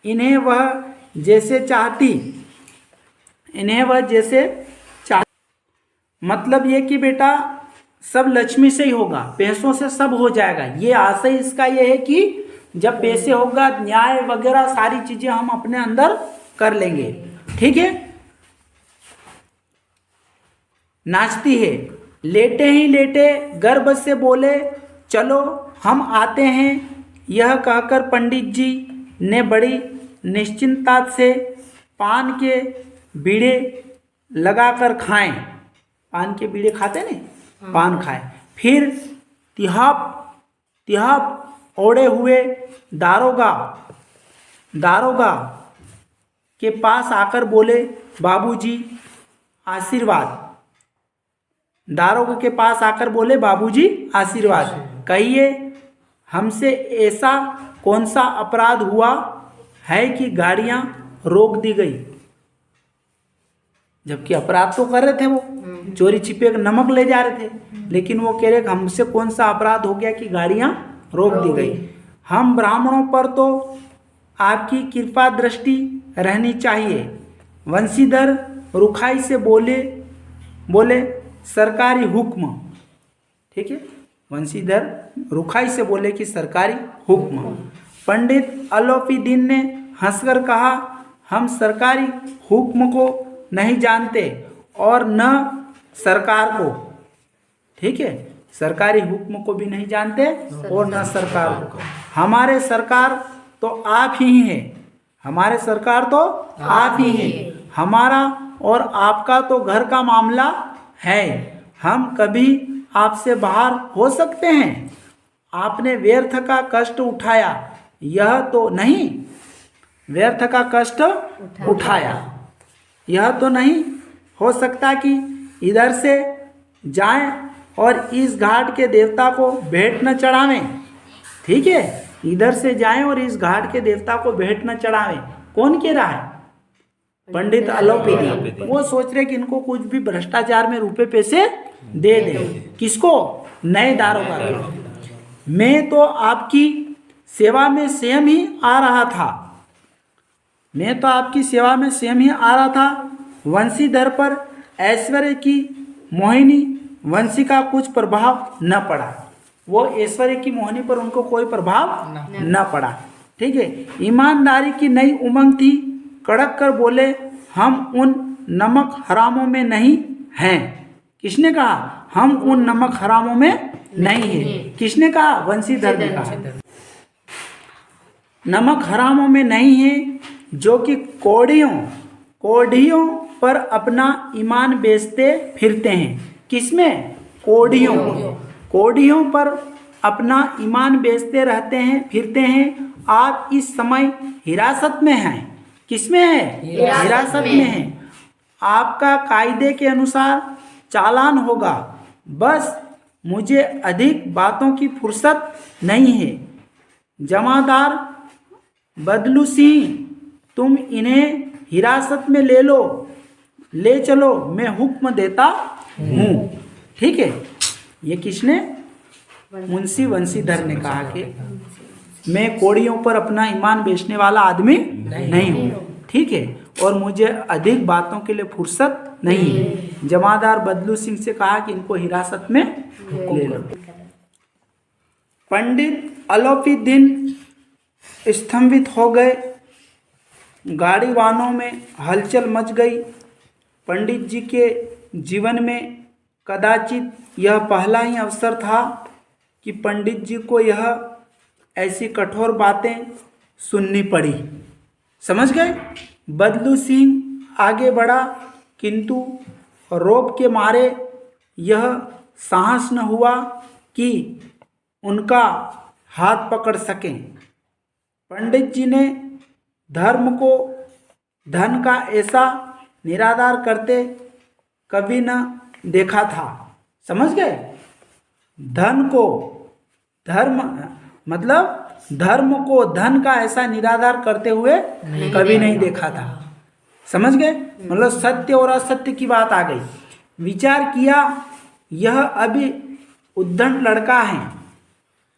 इन्हें वह जैसे चाहती, मतलब ये कि बेटा सब लक्ष्मी से ही होगा, पैसों से सब हो जाएगा। ये आशय इसका ये है कि जब पैसे होगा, न्याय वगैरह सारी चीजें हम अपने अंदर कर लेंगे। ठीक है। नाचती है। लेटे ही लेटे गर्व से बोले, चलो हम आते हैं। यह कहकर पंडित जी ने बड़ी निश्चिंता से पान के बीड़े लगाकर खाएं। पान के बीड़े खाते नहीं, पान खाएं। फिर तिहाप ओढ़े हुए दारोगा के पास आकर बोले, बाबूजी आशीर्वाद। दारोगा के पास आकर बोले, बाबूजी आशीर्वाद। कहिए, हमसे ऐसा कौन सा अपराध हुआ है कि गाड़ियां रोक दी गई? जबकि अपराध तो कर रहे थे, वो चोरी छिपे नमक ले जा रहे थे, लेकिन वो कह रहे कि हमसे कौन सा अपराध हो गया कि गाड़ियां रोक दी गई। हम ब्राह्मणों पर तो आपकी कृपा दृष्टि रहनी चाहिए। वंशीधर रुखाई से बोले सरकारी हुक्म। ठीक है, वंशीधर रुखाई से बोले कि सरकारी हुक्म। पंडित अलोपीदीन ने हंसकर कहा, हम सरकारी हुक्म को नहीं जानते और न सरकार को। ठीक है, सरकारी हुक्म को भी नहीं जानते और न सरकार को। हमारे सरकार तो आप ही हैं, हमारे सरकार तो आप ही हैं। हमारा और आपका तो घर का मामला है, हम कभी आपसे बाहर हो सकते हैं? आपने व्यर्थ का कष्ट उठाया, यह तो नहीं, व्यर्थ का कष्ट उठाया, यह तो नहीं हो सकता कि इधर से जाएं और इस घाट के देवता को भेंट न चढ़ावें। ठीक है, इधर से जाएं और इस घाट के देवता को भेंट न चढ़ावें। कौन कह रहा है? पंडित अलोपीदी। वो सोच रहे कि इनको कुछ भी भ्रष्टाचार में रुपए पैसे दे दे। किसको? नए दारोगा को। मैं तो आपकी सेवा में स्वयं ही आ रहा था, मैं तो आपकी सेवा में स्वयं ही आ रहा था। वंशीधर पर ऐश्वर्य की मोहिनी वंशी का कुछ प्रभाव न पड़ा। वो ऐश्वर्य की मोहिनी पर उनको कोई प्रभाव न पड़ा। ठीक है, ईमानदारी की नई उमंग थी। कड़क कर बोले, हम उन नमक हरामों में नहीं हैं। किसने कहा? हम उन नमक हरामों में नहीं हैं। किसने कहा? वंशीधर ने कहा। नमक हरामों में नहीं है जो कि कोढ़ियों पर अपना ईमान बेचते फिरते हैं। किसमें? कोढ़ियों पर अपना ईमान बेचते रहते हैं, फिरते हैं। आप इस समय हिरासत में हैं। किसमें है? हिरासत में है। आपका कायदे के अनुसार चालान होगा। बस मुझे अधिक बातों की फुर्सत नहीं है। जमादार बदलू सिंह, तुम इन्हें हिरासत में ले चलो, मैं हुक्म देता हूँ। ठीक है, ये किसने? मुंशी वंशीधर ने कहा कि मैं कोड़ियों पर अपना ईमान बेचने वाला आदमी नहीं हूँ। ठीक है, और मुझे अधिक बातों के लिए फुर्सत नहीं है। जमादार बदलू सिंह से कहा कि इनको हिरासत में ले लो। पंडित अलोपीदीन स्तंभित हो गए। गाड़ी वाहनों में हलचल मच गई। पंडित जी के जीवन में कदाचित यह पहला ही अवसर था कि पंडित जी को यह ऐसी कठोर बातें सुननी पड़ी। समझ गए? बदलू सिंह आगे बढ़ा, किंतु रोब के मारे यह साहस न हुआ कि उनका हाथ पकड़ सकें। पंडित जी ने धर्म को धन का ऐसा निरादर करते कभी न देखा था। समझ गए? धर्म को धन का ऐसा निरादर करते हुए कभी नहीं देखा था। समझ गए? मतलब सत्य और असत्य की बात आ गई। विचार किया, यह अभी उद्दंड लड़का है,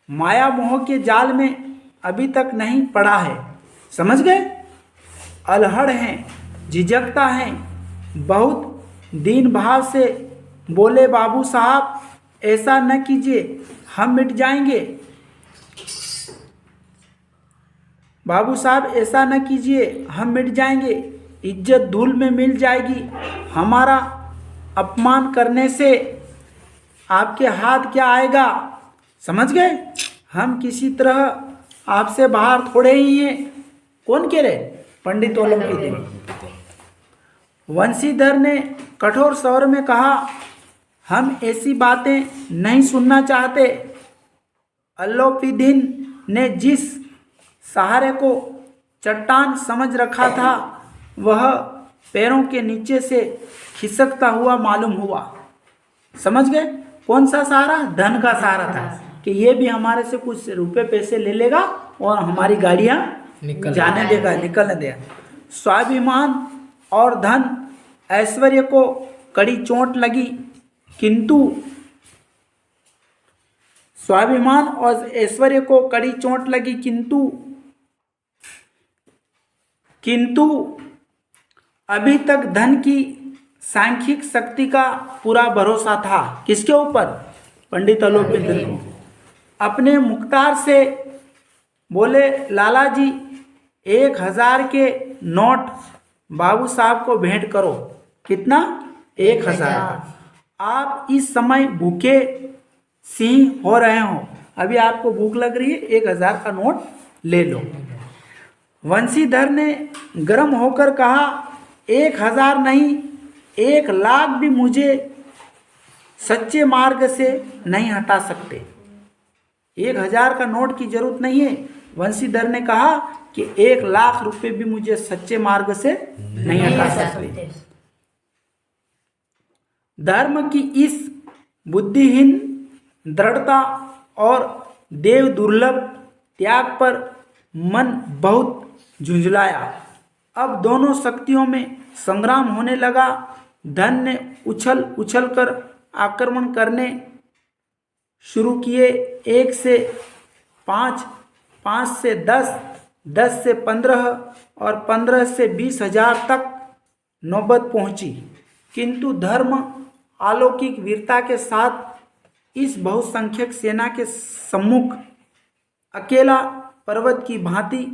माया मोह के जाल में अभी तक नहीं पड़ा है। समझ गए? अलहड़ हैं, झिझकता है। बहुत दीन भाव से बोले, बाबू साहब ऐसा न कीजिए, हम मिट जाएंगे। बाबू साहब ऐसा न कीजिए, हम मिट जाएंगे, इज्जत धूल में मिल जाएगी। हमारा अपमान करने से आपके हाथ क्या आएगा? समझ गए? हम किसी तरह आपसे बाहर थोड़े ही हैं। कौन कह रहे? पंडित ओलंपिक। वंशीधर ने कठोर स्वर में कहा, हम ऐसी बातें नहीं सुनना चाहते। अलोपीदीन ने जिस सहारे को चट्टान समझ रखा था वह पैरों के नीचे से खिसकता हुआ मालूम हुआ। समझ गए? कौन सा सहारा? धन का सहारा था कि ये भी हमारे से कुछ रुपए पैसे ले लेगा और हमारी गाड़ियां जाने देगा, निकलने देगा। स्वाभिमान और धन ऐश्वर्य को कड़ी चोट लगी, किंतु स्वाभिमान और ऐश्वर्य को कड़ी चोट लगी, किंतु अभी तक धन की सांख्यिक शक्ति का पूरा भरोसा था। किसके ऊपर? पंडित अलोपीदीन को। अपने मुख्तार से बोले, लाला जी 1000 के नोट बाबू साहब को भेंट करो। कितना? 1000। आप इस समय भूखे सिंह हो रहे हो, अभी आपको भूख लग रही है, 1000 का नोट ले लो। वंशीधर ने गर्म होकर कहा, 1000 नहीं, 1,00,000 भी मुझे सच्चे मार्ग से नहीं हटा सकते। 1000 का नोट की जरूरत नहीं है। वंशीधर ने कहा कि 1,00,000 रुपए भी मुझे सच्चे मार्ग से नहीं हटा सकते। धर्म की इस बुद्धिहीन दृढ़ता और देव दुर्लभ त्याग पर मन बहुत झुंझलाया। अब दोनों शक्तियों में संग्राम होने लगा। धन ने उछल उछल कर आक्रमण करने शुरू किए। 1 से 5, 5 से 10, 10 से 15 और 15 से 20,000 तक नौबत पहुंची, किंतु धर्म अलौकिक वीरता के साथ इस बहुसंख्यक सेना के सम्मुख अकेला पर्वत की भांति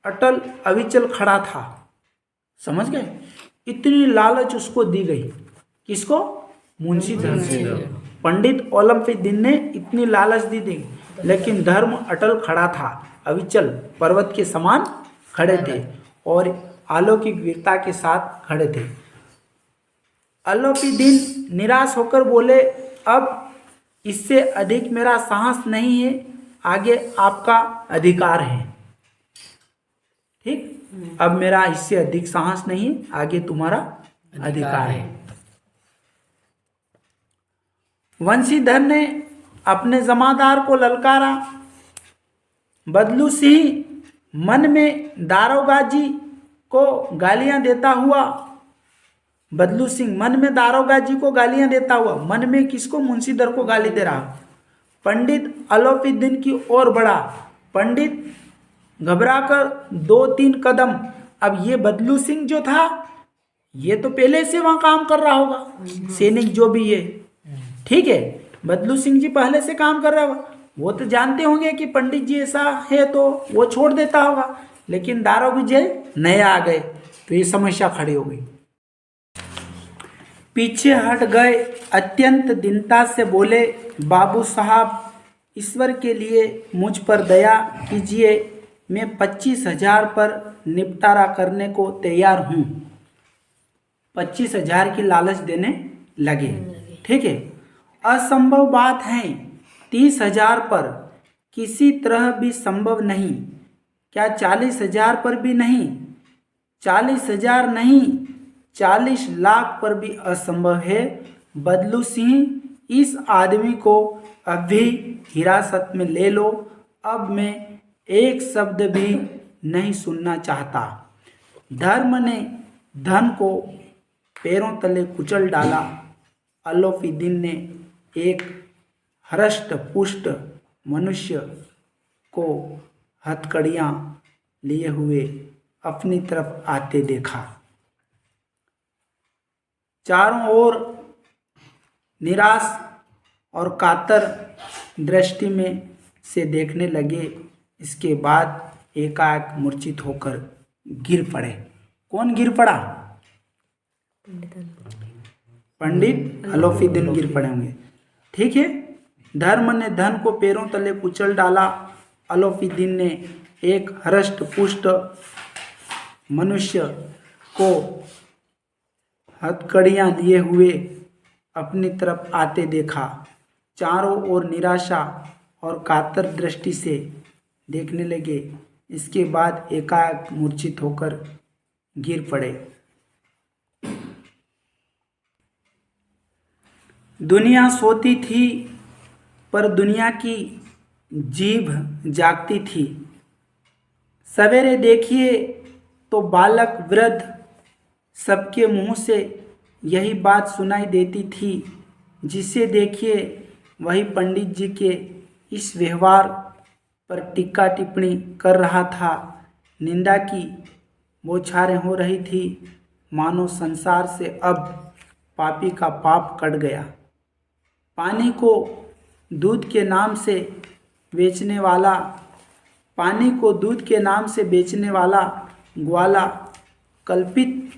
अटल अविचल खड़ा था। समझ गए? इतनी लालच उसको दी गई। किसको? मुंशीधर को। पंडित ओलंपीदीन ने इतनी लालच दी थी, लेकिन धर्म अटल खड़ा था, अविचल पर्वत के समान खड़े थे और अलौकिक वीरता के साथ खड़े थे। अलोपीदीन निराश होकर बोले, अब इससे अधिक मेरा साहस नहीं है, आगे आपका अधिकार है। ठीक, अब मेरा इससे अधिक साहस नहीं, आगे तुम्हारा अधिकार है। वंशीधर ने अपने जमादार को ललकारा। बदलू सिंह मन में दारोगा जी को गालियां देता हुआ, बदलू सिंह मन में दारोगा जी को गालियां देता हुआ, मन में किसको? मुंशीधर को गाली दे रहा। पंडित अलोपीदीन की ओर बढ़ा। पंडित घबराकर 2-3 कदम। अब ये बदलू सिंह जो था, ये तो पहले से वहां काम कर रहा होगा, सैनिक जो भी है, ठीक है, बदलू सिंह जी पहले से काम कर रहा होगा, वो तो जानते होंगे कि पंडित जी ऐसा है तो वो छोड़ देता होगा। लेकिन दारोगा जी नए आ गए तो ये समस्या खड़ी हो गई। पीछे हट गए, अत्यंत दीनता से बोले, बाबू साहब ईश्वर के लिए मुझ पर दया कीजिए, मैं 25,000 पर निपटारा करने को तैयार हूँ। 25,000 की लालच देने लगे। ठीक है, असंभव बात है, 30,000 पर किसी तरह भी संभव नहीं। क्या 40,000 पर भी नहीं? 40,000 नहीं, 40 लाख पर भी असंभव है। बदलू सिंह, इस आदमी को अभी हिरासत में ले लो, अब मैं एक शब्द भी नहीं सुनना चाहता। धर्म ने धन को पैरों तले कुचल डाला। अलोपीदीन ने एक हृष्ट पुष्ट मनुष्य को हथकड़ियाँ लिए हुए अपनी तरफ आते देखा। चारों ओर निराश और कातर दृष्टि में से देखने लगे। इसके बाद एकाएक मूर्छित होकर गिर पड़े। कौन गिर पड़ा? पंडित अलोपीदीन गिर पड़े होंगे। ठीक है, धर्म ने धन को पैरों तले कुचल डाला। अलोपीदीन ने एक हृष्ट पुष्ट मनुष्य को हथकड़ियाँ लिए हुए अपनी तरफ आते देखा। चारों ओर निराशा और कातर दृष्टि से देखने लगे। इसके बाद एकाएक मूर्छित होकर गिर पड़े। दुनिया सोती थी पर दुनिया की जीभ जागती थी। सवेरे देखिए तो बालक वृद्ध सबके मुंह से यही बात सुनाई देती थी। जिसे देखिए वही पंडित जी के इस व्यवहार पर टीका टिप्पणी कर रहा था। निंदा की बौछारें हो रही थी, मानो संसार से अब पापी का पाप कट गया। पानी को दूध के नाम से बेचने वाला ग्वाला, कल्पित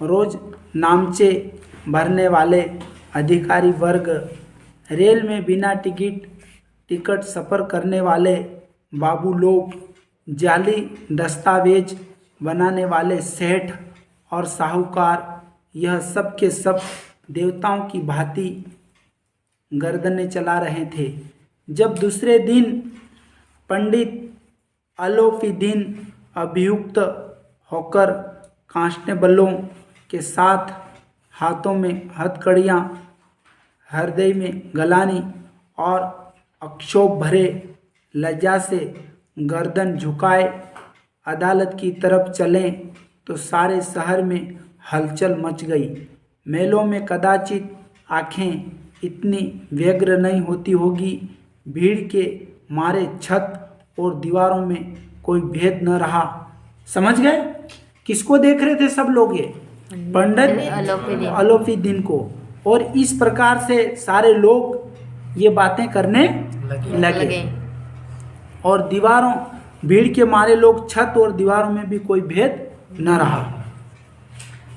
रोज नामचे भरने वाले अधिकारी वर्ग, रेल में बिना टिकट सफ़र करने वाले बाबू लोग, जाली दस्तावेज बनाने वाले सेठ और साहूकार, यह सब के सब देवताओं की भांति गर्दनें चला रहे थे। जब दूसरे दिन पंडित अलोपीदीन अभियुक्त होकर कांस्टेबलों के साथ हाथों में हथकड़ियाँ, हृदय में गलानी और अक्षोभ भरे लज्जा से गर्दन झुकाए अदालत की तरफ चलें तो सारे शहर में हलचल मच गई। मेलों में कदाचित आंखें इतनी व्यग्र नहीं होती होगी। भीड़ के मारे छत और दीवारों में कोई भेद न रहा। समझ गए? किसको देख रहे थे सब लोग? ये पंडित अलोपीदीन को। और इस प्रकार से सारे लोग ये बातें करने लगे। और दीवारों, भीड़ के मारे लोग, छत और दीवारों में भी कोई भेद न रहा।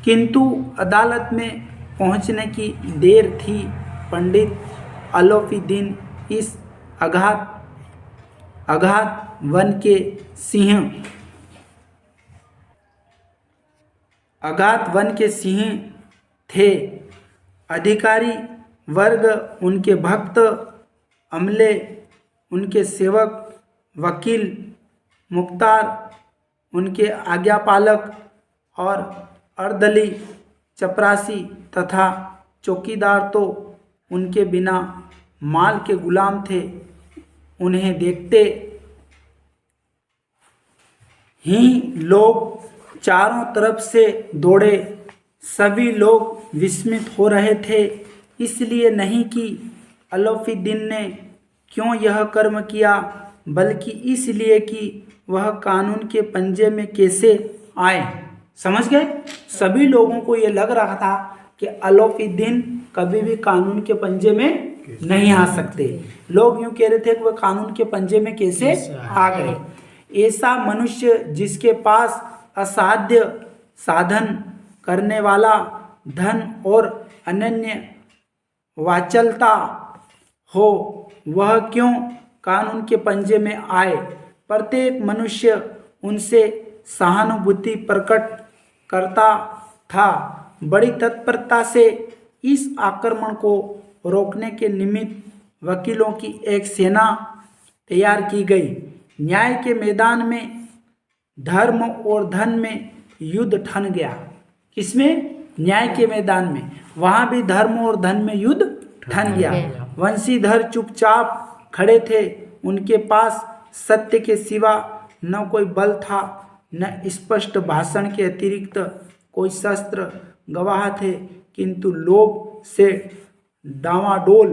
किंतु अदालत में पहुंचने की देर थी। पंडित अलोपीदीन इस अगाध वन के सिंह थे। अधिकारी वर्ग, उनके भक्त, अमले, उनके सेवक, वकील, मुख्तार, उनके आज्ञापालक और अर्दली, चपरासी तथा चौकीदार तो उनके बिना माल के गुलाम थे। उन्हें देखते ही लोग चारों तरफ से दौड़े। सभी लोग विस्मित हो रहे थे, इसलिए नहीं कि अलोपीदीन ने क्यों यह कर्म किया, बल्कि इसलिए कि वह कानून के पंजे में कैसे आए। समझ गए? सभी लोगों को ये लग रहा था कि अलोपीदीन कभी भी कानून के पंजे में नहीं आ सकते। लोग यूं कह रहे थे कि वह कानून के पंजे में कैसे आ गए। ऐसा मनुष्य जिसके पास असाध्य साधन करने वाला धन और अनन्य वाचलता हो, वह क्यों कानून के पंजे में आए। प्रत्येक मनुष्य उनसे सहानुभूति प्रकट करता था। बड़ी तत्परता से इस आक्रमण को रोकने के निमित्त वकीलों की एक सेना तैयार की गई। न्याय के मैदान में धर्म और धन में युद्ध ठन गया। किसमें? न्याय के मैदान में। वहां भी धर्म और धन में युद्ध ठन गया। वंशीधर चुपचाप खड़े थे। उनके पास सत्य के सिवा न कोई बल था, न स्पष्ट भाषण के अतिरिक्त कोई शस्त्र। गवाह थे, किंतु लोभ से डावाडोल।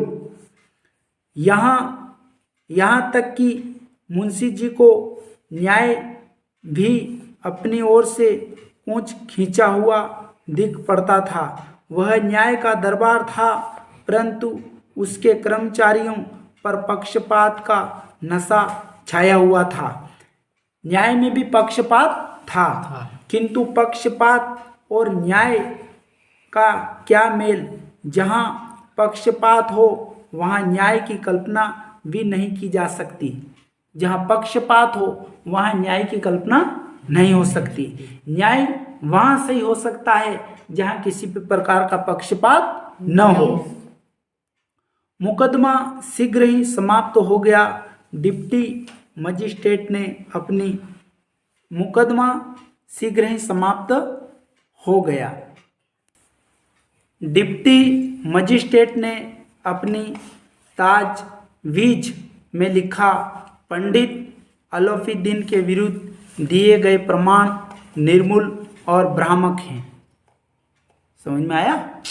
यहाँ तक कि मुंशी जी को न्याय भी अपनी ओर से कूच खींचा हुआ दिख पड़ता था। वह न्याय का दरबार था, परंतु उसके कर्मचारियों पर पक्षपात का नशा छाया हुआ था। न्याय में भी पक्षपात था, किंतु पक्षपात और न्याय का क्या मेल। जहाँ पक्षपात हो वहाँ न्याय की कल्पना भी नहीं की जा सकती। जहाँ पक्षपात हो वहाँ न्याय की कल्पना नहीं हो सकती। न्याय वहां सही हो सकता है जहां किसी भी प्रकार का पक्षपात न हो। मुकदमा शीघ्र ही समाप्त हो गया। डिप्टी मजिस्ट्रेट ने अपनी मुकदमा शीघ्र ही समाप्त हो गया। डिप्टी मजिस्ट्रेट ने अपनी ताजवीज में लिखा, पंडित अलौफुद्दीन के विरुद्ध दिए गए प्रमाण निर्मूल और भ्रामक हैं। समझ में आया?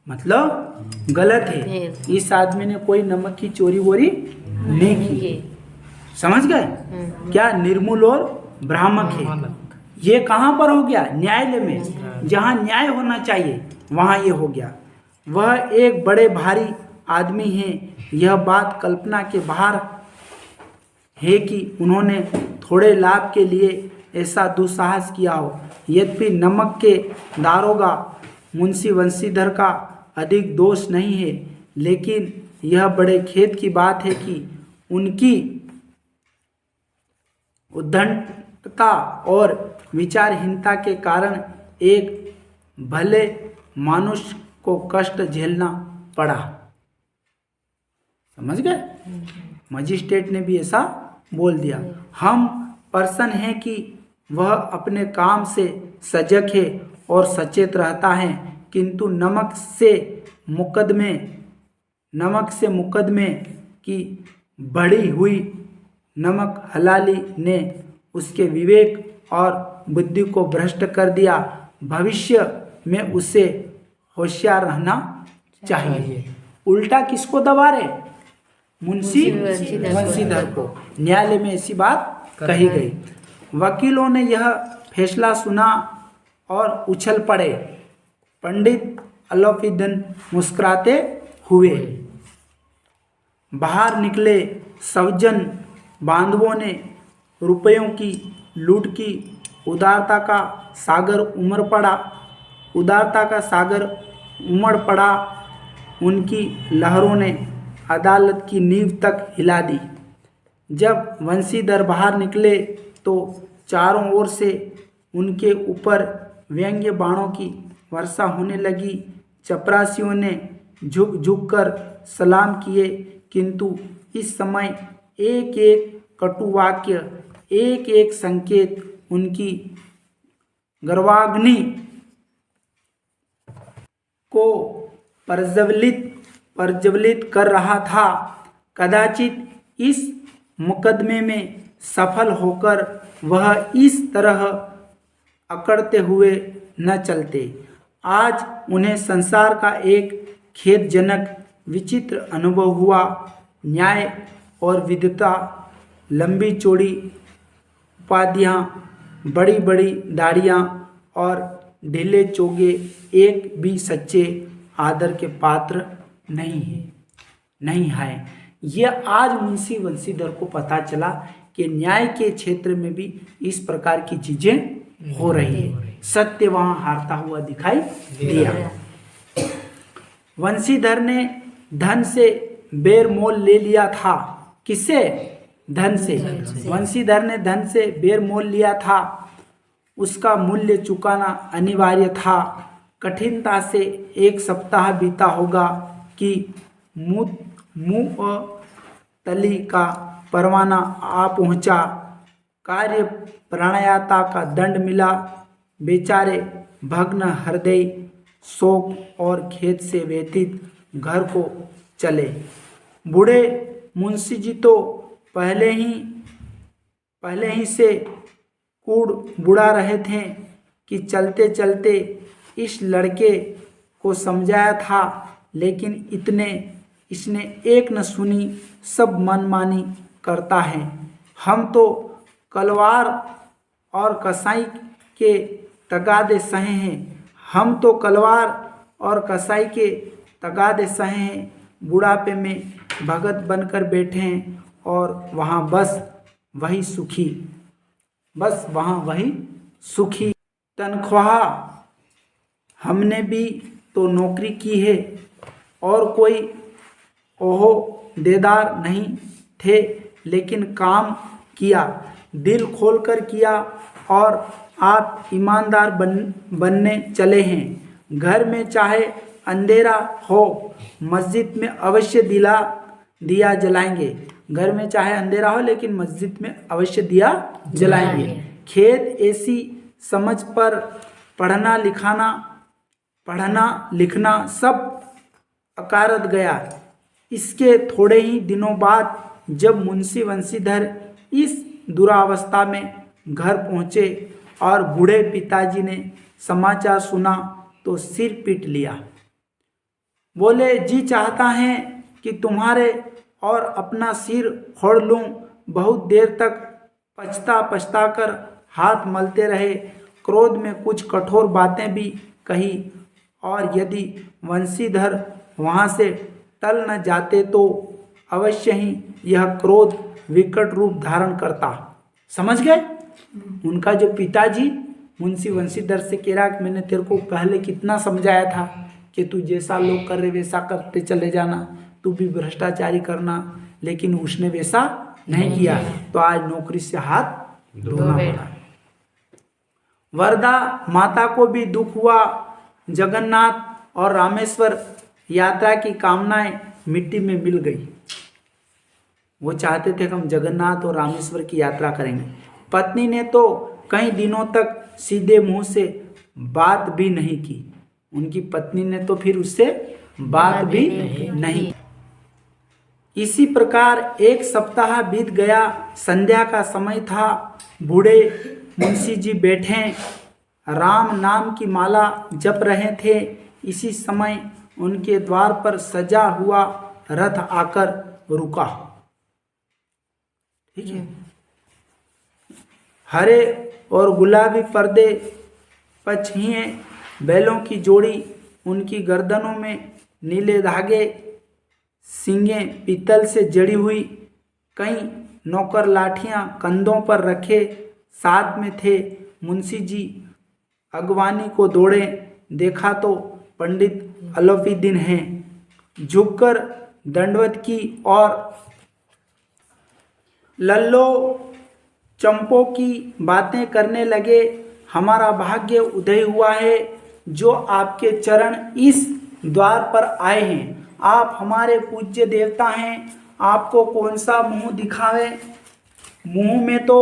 मतलब गलत है, इस आदमी ने कोई नमक की चोरी वोरी नहीं की। समझ गए? क्या निर्मूल और भ्रामक है। ये कहाँ पर हो गया? न्यायालय में, जहाँ न्याय होना चाहिए वहाँ ये हो गया। वह एक बड़े भारी आदमी हैं, यह बात कल्पना के बाहर है कि उन्होंने थोड़े लाभ के लिए ऐसा दुस्साहस किया हो। यद्यपि नमक के दारोगा मुंशी वंशीधर का अधिक दोष नहीं है, लेकिन यह बड़े खेद की बात है कि उनकी उद्दंडता और विचारहीनता के कारण एक भले मनुष्य को कष्ट झेलना पड़ा। समझ गए? मजिस्ट्रेट ने भी ऐसा बोल दिया। हम प्रसन्न हैं कि वह अपने काम से सजग है और सचेत रहता है, किंतु नमक से मुकदमे की बढ़ी हुई नमक हलाली ने उसके विवेक और बुद्धि को भ्रष्ट कर दिया। भविष्य में उसे होशियार रहना चाहिए। उल्टा किसको दबा रहे? मुंशी वंशीधर को। न्यायालय में ऐसी बात कही गई। वकीलों ने यह फैसला सुना और उछल पड़े। पंडित अलौफुद्दीन मुस्कुराते हुए बाहर निकले। सज्जन बांधवों ने रुपयों की लूट की। उदारता का सागर उमड़ पड़ा। उनकी लहरों ने अदालत की नींव तक हिला दी। जब वंशीधर बाहर निकले तो चारों ओर से उनके ऊपर व्यंग्य बाणों की वर्षा होने लगी। चपरासियों ने झुक झुक कर सलाम किए, किंतु इस समय एक एक कटु वाक्य, एक एक संकेत उनकी गर्वाग्नि को प्रज्वलित कर रहा था। कदाचित इस मुकदमे में सफल होकर वह इस तरह अकड़ते हुए न चलते। आज उन्हें संसार का एक खेदजनक विचित्र अनुभव हुआ। न्याय और विद्वता, लंबी चौड़ी उपाधियाँ, बड़ी बड़ी दाढ़ियाँ और ढीले चोगे एक भी सच्चे आदर के पात्र नहीं है। यह आज मुंशी वंशीधर को पता चला कि न्याय के क्षेत्र में भी इस प्रकार की चीजें हो रही है। सत्य वहां हारता हुआ दिखाई दिया। वंशीधर ने धन से बेरमोल ले लिया था। किससे? धन से। वंशीधर ने धन से बेरमोल लिया था। उसका मूल्य चुकाना अनिवार्य था। कठिनता से 1 सप्ताह बीता होगा कि मुँह तली का परवाना आ पहुंचा। कार्य प्राणायाता का दंड मिला। बेचारे भग्न हृदय शोक और खेद से व्यथित घर को चले। बूढ़े मुंशी जी तो पहले ही से कूड़ बुड़ा रहे थे कि चलते चलते इस लड़के को समझाया था, लेकिन इसने एक न सुनी, सब मनमानी करता है। हम तो कलवार और कसाई के तगादे सहे हैं। बुढ़ापे में भगत बनकर बैठे हैं और वहाँ बस वही सुखी। तनख्वाह हमने भी तो नौकरी की है और कोई ओहो देदार नहीं थे, लेकिन काम किया। दिल खोलकर किया और आप ईमानदार बनने चले हैं। घर में चाहे अंधेरा हो, मस्जिद में अवश्य दिया जलाएंगे। घर में चाहे अंधेरा हो लेकिन मस्जिद में अवश्य दिया जलाएंगे। खेत ऐसी समझ पर पढ़ना लिखना सब अकारत गया। इसके थोड़े ही दिनों बाद जब मुंशी वंशीधर इस दुरावस्था में घर पहुँचे और बूढ़े पिताजी ने समाचार सुना तो सिर पीट लिया। बोले, जी चाहता है कि तुम्हारे और अपना सिर फोड़ लूं। बहुत देर तक पछता कर हाथ मलते रहे। क्रोध में कुछ कठोर बातें भी कही और यदि वंशीधर वहाँ से टल न जाते तो अवश्य ही यह क्रोध विकट रूप धारण करता। समझ गए? उनका जो पिताजी मुंशी वंशीधर से कह रहा कि मैंने तेरे को पहले कितना समझाया था कि तू जैसा लोग कर रहे वैसा करते चले जाना, तू भी भ्रष्टाचारी करना, लेकिन उसने वैसा नहीं किया तो आज नौकरी से हाथ धोना पड़ा। वरदा माता को भी दुख हुआ। जगन्नाथ और रामेश्वर यात्रा की कामनाएं मिट्टी में मिल गई। वो चाहते थे कि हम जगन्नाथ और रामेश्वर की यात्रा करेंगे। पत्नी ने तो कई दिनों तक सीधे मुंह से बात भी नहीं की। उनकी पत्नी ने तो फिर उससे बात भी नहीं। इसी प्रकार एक सप्ताह बीत गया। संध्या का समय था। बूढ़े मुंशी जी बैठे राम नाम की माला जप रहे थे। इसी समय उनके द्वार पर सजा हुआ रथ आकर रुका। ठीक है। हरे और गुलाबी पर्दे पछिए बैलों की जोड़ी, उनकी गर्दनों में नीले धागे, सींगें पीतल से जड़ी हुई, कई नौकर लाठियां कंधों पर रखे साथ में थे। मुंशी जी अगवानी को दौड़े। देखा तो पंडित अलौफीदीन हैं। झुककर दंडवत की और लल्लो चंपो की बातें करने लगे। हमारा भाग्य उदय हुआ है जो आपके चरण इस द्वार पर आए हैं। आप हमारे पूज्य देवता हैं। आपको कौन सा मुंह दिखावे? मुंह में तो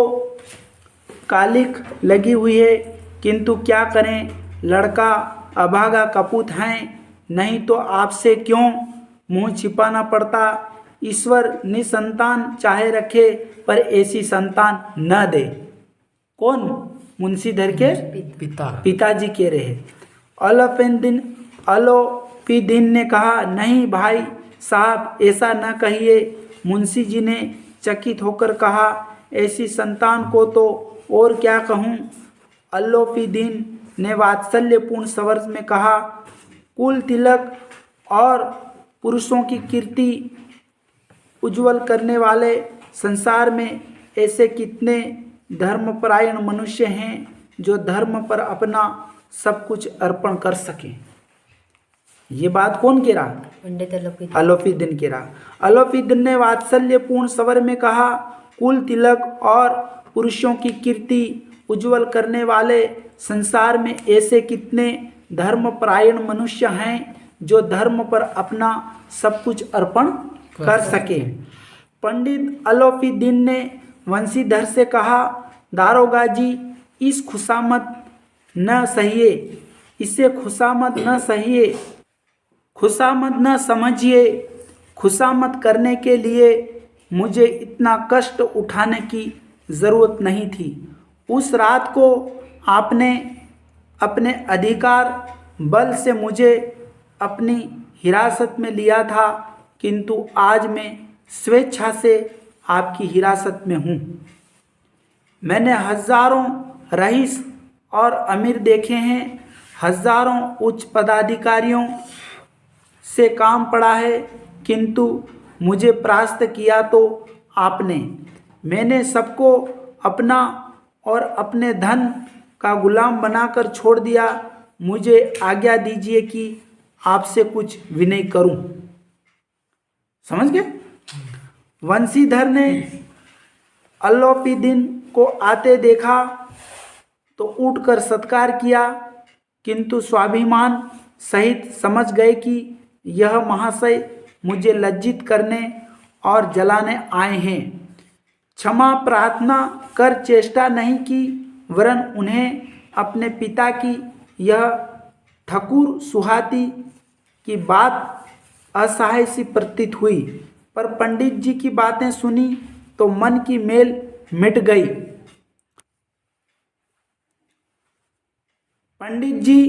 कालिख लगी हुई है, किंतु क्या करें, लड़का अभागा कपूत हैं, नहीं तो आपसे क्यों मुंह छिपाना पड़ता। ईश्वर निसंतान चाहे रखे पर ऐसी संतान न दे। कौन? मुंशीधर के पिताजी कह रहे हैं। अलौफीदीन ने कहा, नहीं भाई साहब, ऐसा न कहिए। मुंशी जी ने चकित होकर कहा, ऐसी संतान को तो और क्या कहूँ। अलौफीदीन ने वात्सल्यपूर्ण स्वर में कहा, कुल तिलक और पुरुषों की कीर्ति उज्जवल करने वाले संसार में ऐसे कितने धर्मपरायण मनुष्य हैं जो धर्म पर अपना सब कुछ अर्पण कर सकें। ये बात कौन कह रहा? पंडित अलौफीदीन कह रहा। अलौफीदीन ने वात्सल्यपूर्ण स्वर में कहा, कुल तिलक और पुरुषों की कीर्ति उज्जवल करने वाले संसार में ऐसे कितने धर्मपरायण मनुष्य हैं जो धर्म पर अपना सब कुछ अर्पण कर सके। पंडित अलौफीदीन ने वंशीधर से कहा, दारोगा जी, इस खुशामत न सहिए, इसे खुशामत न सहिए, खुशामत न समझिए। खुशामत करने के लिए मुझे इतना कष्ट उठाने की ज़रूरत नहीं थी। उस रात को आपने अपने अधिकार बल से मुझे अपनी हिरासत में लिया था, किंतु आज मैं स्वेच्छा से आपकी हिरासत में हूँ। मैंने हजारों रईस और अमीर देखे हैं, हजारों उच्च पदाधिकारियों से काम पड़ा है, किंतु मुझे परास्त किया तो आपने। मैंने सबको अपना और अपने धन का गुलाम बनाकर छोड़ दिया। मुझे आज्ञा दीजिए कि आपसे कुछ विनय करूं। समझ गए? वंशीधर ने अलौफीदीन को आते देखा तो उठकर सत्कार किया, किंतु स्वाभिमान सहित समझ गए कि यह महाशय मुझे लज्जित करने और जलाने आए हैं। क्षमा प्रार्थना कर चेष्टा नहीं की, वरन उन्हें अपने पिता की यह ठकुर सुहाती की बात असहाय सी प्रतीत हुई। पर पंडित जी की बातें सुनी तो मन की मेल मिट गई। पंडित जी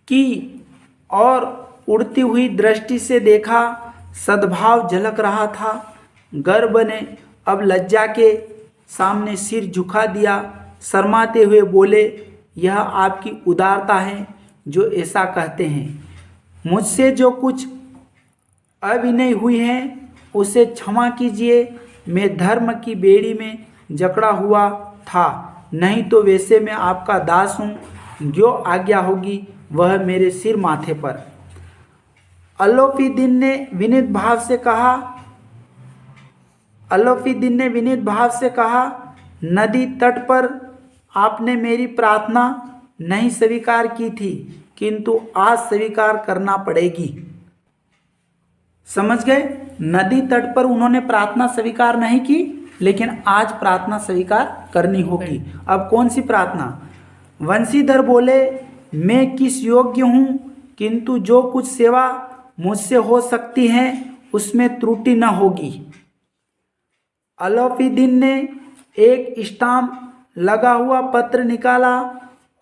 की और उड़ती हुई दृष्टि से देखा, सद्भाव झलक रहा था। गर्भ ने अब लज्जा के सामने सिर झुका दिया। शर्माते हुए बोले, यह आपकी उदारता है जो ऐसा कहते हैं। मुझसे जो कुछ अविनय हुई है उसे क्षमा कीजिए। मैं धर्म की बेड़ी में जकड़ा हुआ था, नहीं तो वैसे मैं आपका दास हूँ। जो आज्ञा होगी वह मेरे सिर माथे पर। अलोफीदीन ने विनीत भाव से कहा, नदी तट पर आपने मेरी प्रार्थना नहीं स्वीकार की थी, किंतु आज स्वीकार करना पड़ेगी। समझ गए? नदी तट पर उन्होंने प्रार्थना स्वीकार नहीं की, लेकिन आज प्रार्थना स्वीकार करनी होगी। अब कौन सी प्रार्थना? वंशीधर बोले, मैं किस योग्य हूँ, किंतु जो कुछ सेवा मुझसे हो सकती है उसमें त्रुटि न होगी। अलोफीदीन ने एक स्टाम्प लगा हुआ पत्र निकाला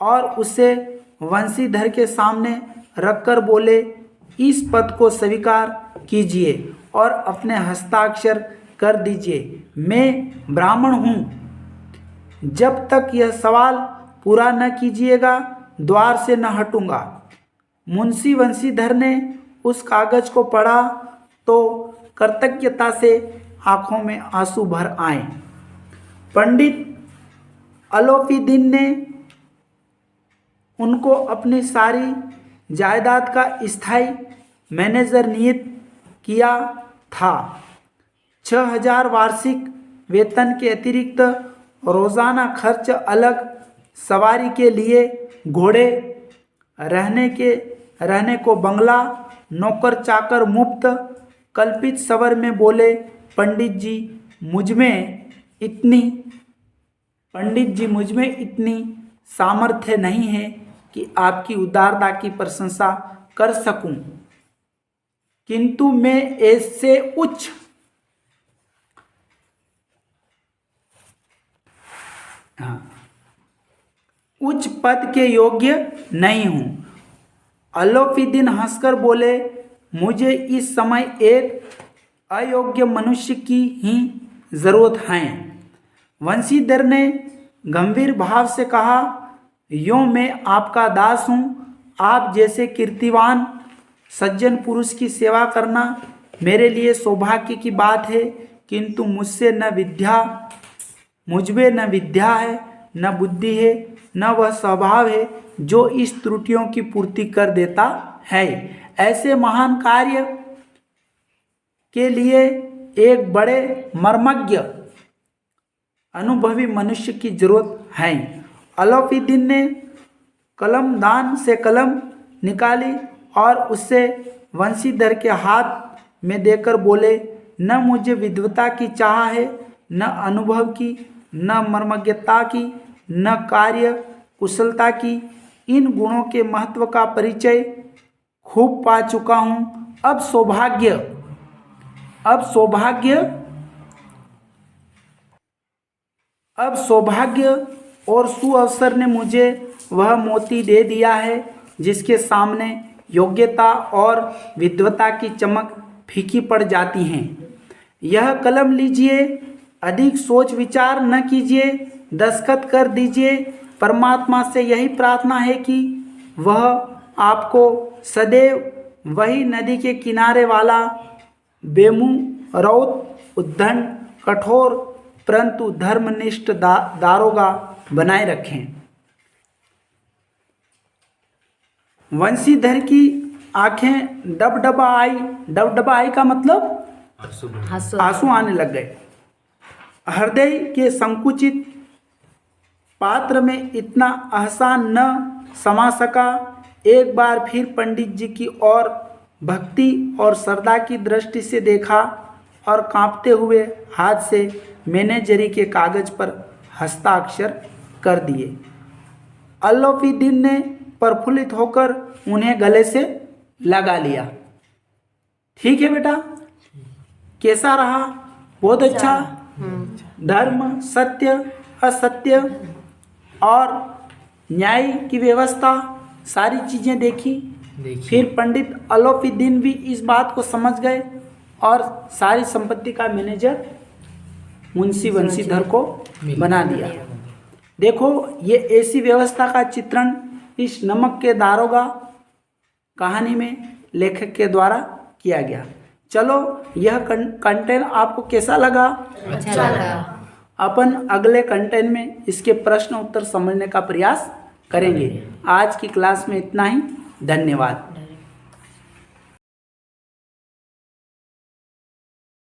और उसे वंशीधर के सामने रखकर बोले, इस पद को स्वीकार कीजिए और अपने हस्ताक्षर कर दीजिए। मैं ब्राह्मण हूँ। जब तक यह सवाल पूरा न कीजिएगा द्वार से न हटूंगा। मुंशी वंशीधर ने उस कागज को पढ़ा तो कृतज्ञता से आंखों में आंसू भर आए। पंडित अलोफीदीन ने उनको अपनी सारी जायदाद का स्थायी मैनेजर नियुक्त किया था। 6,000 वार्षिक वेतन के अतिरिक्त रोजाना खर्च अलग, सवारी के लिए घोड़े, रहने को बंगला, नौकर चाकर मुफ्त। कल्पित स्वर में बोले, पंडित जी मुझ में इतनी सामर्थ्य नहीं है कि आपकी उदारता की प्रशंसा कर सकूं, किंतु मैं ऐसे उच्च पद के योग्य नहीं हूं। अलोफीदीन हंसकर बोले, मुझे इस समय एक अयोग्य मनुष्य की ही जरूरत है। वंशीधर ने गंभीर भाव से कहा, यों मैं आपका दास हूँ। आप जैसे कीर्तिवान सज्जन पुरुष की सेवा करना मेरे लिए सौभाग्य की बात है, किंतु मुझमें न विद्या है, न बुद्धि है, न वह स्वभाव है जो इस त्रुटियों की पूर्ति कर देता है। ऐसे महान कार्य के लिए एक बड़े मर्मज्ञ अनुभवी मनुष्य की जरूरत है। अलोफीदीन ने कलमदान से कलम निकाली और उससे वंशीधर के हाथ में देकर बोले, न मुझे विद्वता की चाह है, न अनुभव की, न मर्मज्ञता की, न कार्य कुशलता की। इन गुणों के महत्व का परिचय खूब पा चुका हूँ। अब सौभाग्य और सुअवसर ने मुझे वह मोती दे दिया है जिसके सामने योग्यता और विद्वता की चमक फीकी पड़ जाती हैं। यह कलम लीजिए, अधिक सोच विचार न कीजिए, दस्तखत कर दीजिए। परमात्मा से यही प्रार्थना है कि वह आपको सदैव वही नदी के किनारे वाला बेमुँह रौद उद्दंड कठोर परंतु धर्मनिष्ठ दारोगा बनाए रखें। वंशीधर की आंखें डबडबा आई का मतलब आंसू आने लग गए। हृदय के संकुचित पात्र में इतना आसान न समा सका। एक बार फिर पंडित जी की ओर भक्ति और श्रद्धा की दृष्टि से देखा और कांपते हुए हाथ से मैनेजरी के कागज पर हस्ताक्षर कर दिए। अल्लाउद्दीन ने प्रफुल्लित होकर उन्हें गले से लगा लिया। ठीक है बेटा, कैसा रहा? बहुत अच्छा। धर्म, सत्य, असत्य और न्याय की व्यवस्था सारी चीज़ें देखी। फिर पंडित अल्लाउद्दीन भी इस बात को समझ गए और सारी संपत्ति का मैनेजर मुंशी बंशीधर को बना दिया। देखो, ये ऐसी व्यवस्था का चित्रण इस नमक के दारोगा कहानी में लेखक के द्वारा किया गया। चलो, यह कंटेंट आपको कैसा लगा? अच्छा लगा। अपन अगले कंटेंट में इसके प्रश्न उत्तर समझने का प्रयास करेंगे। आज की क्लास में इतना ही। धन्यवाद।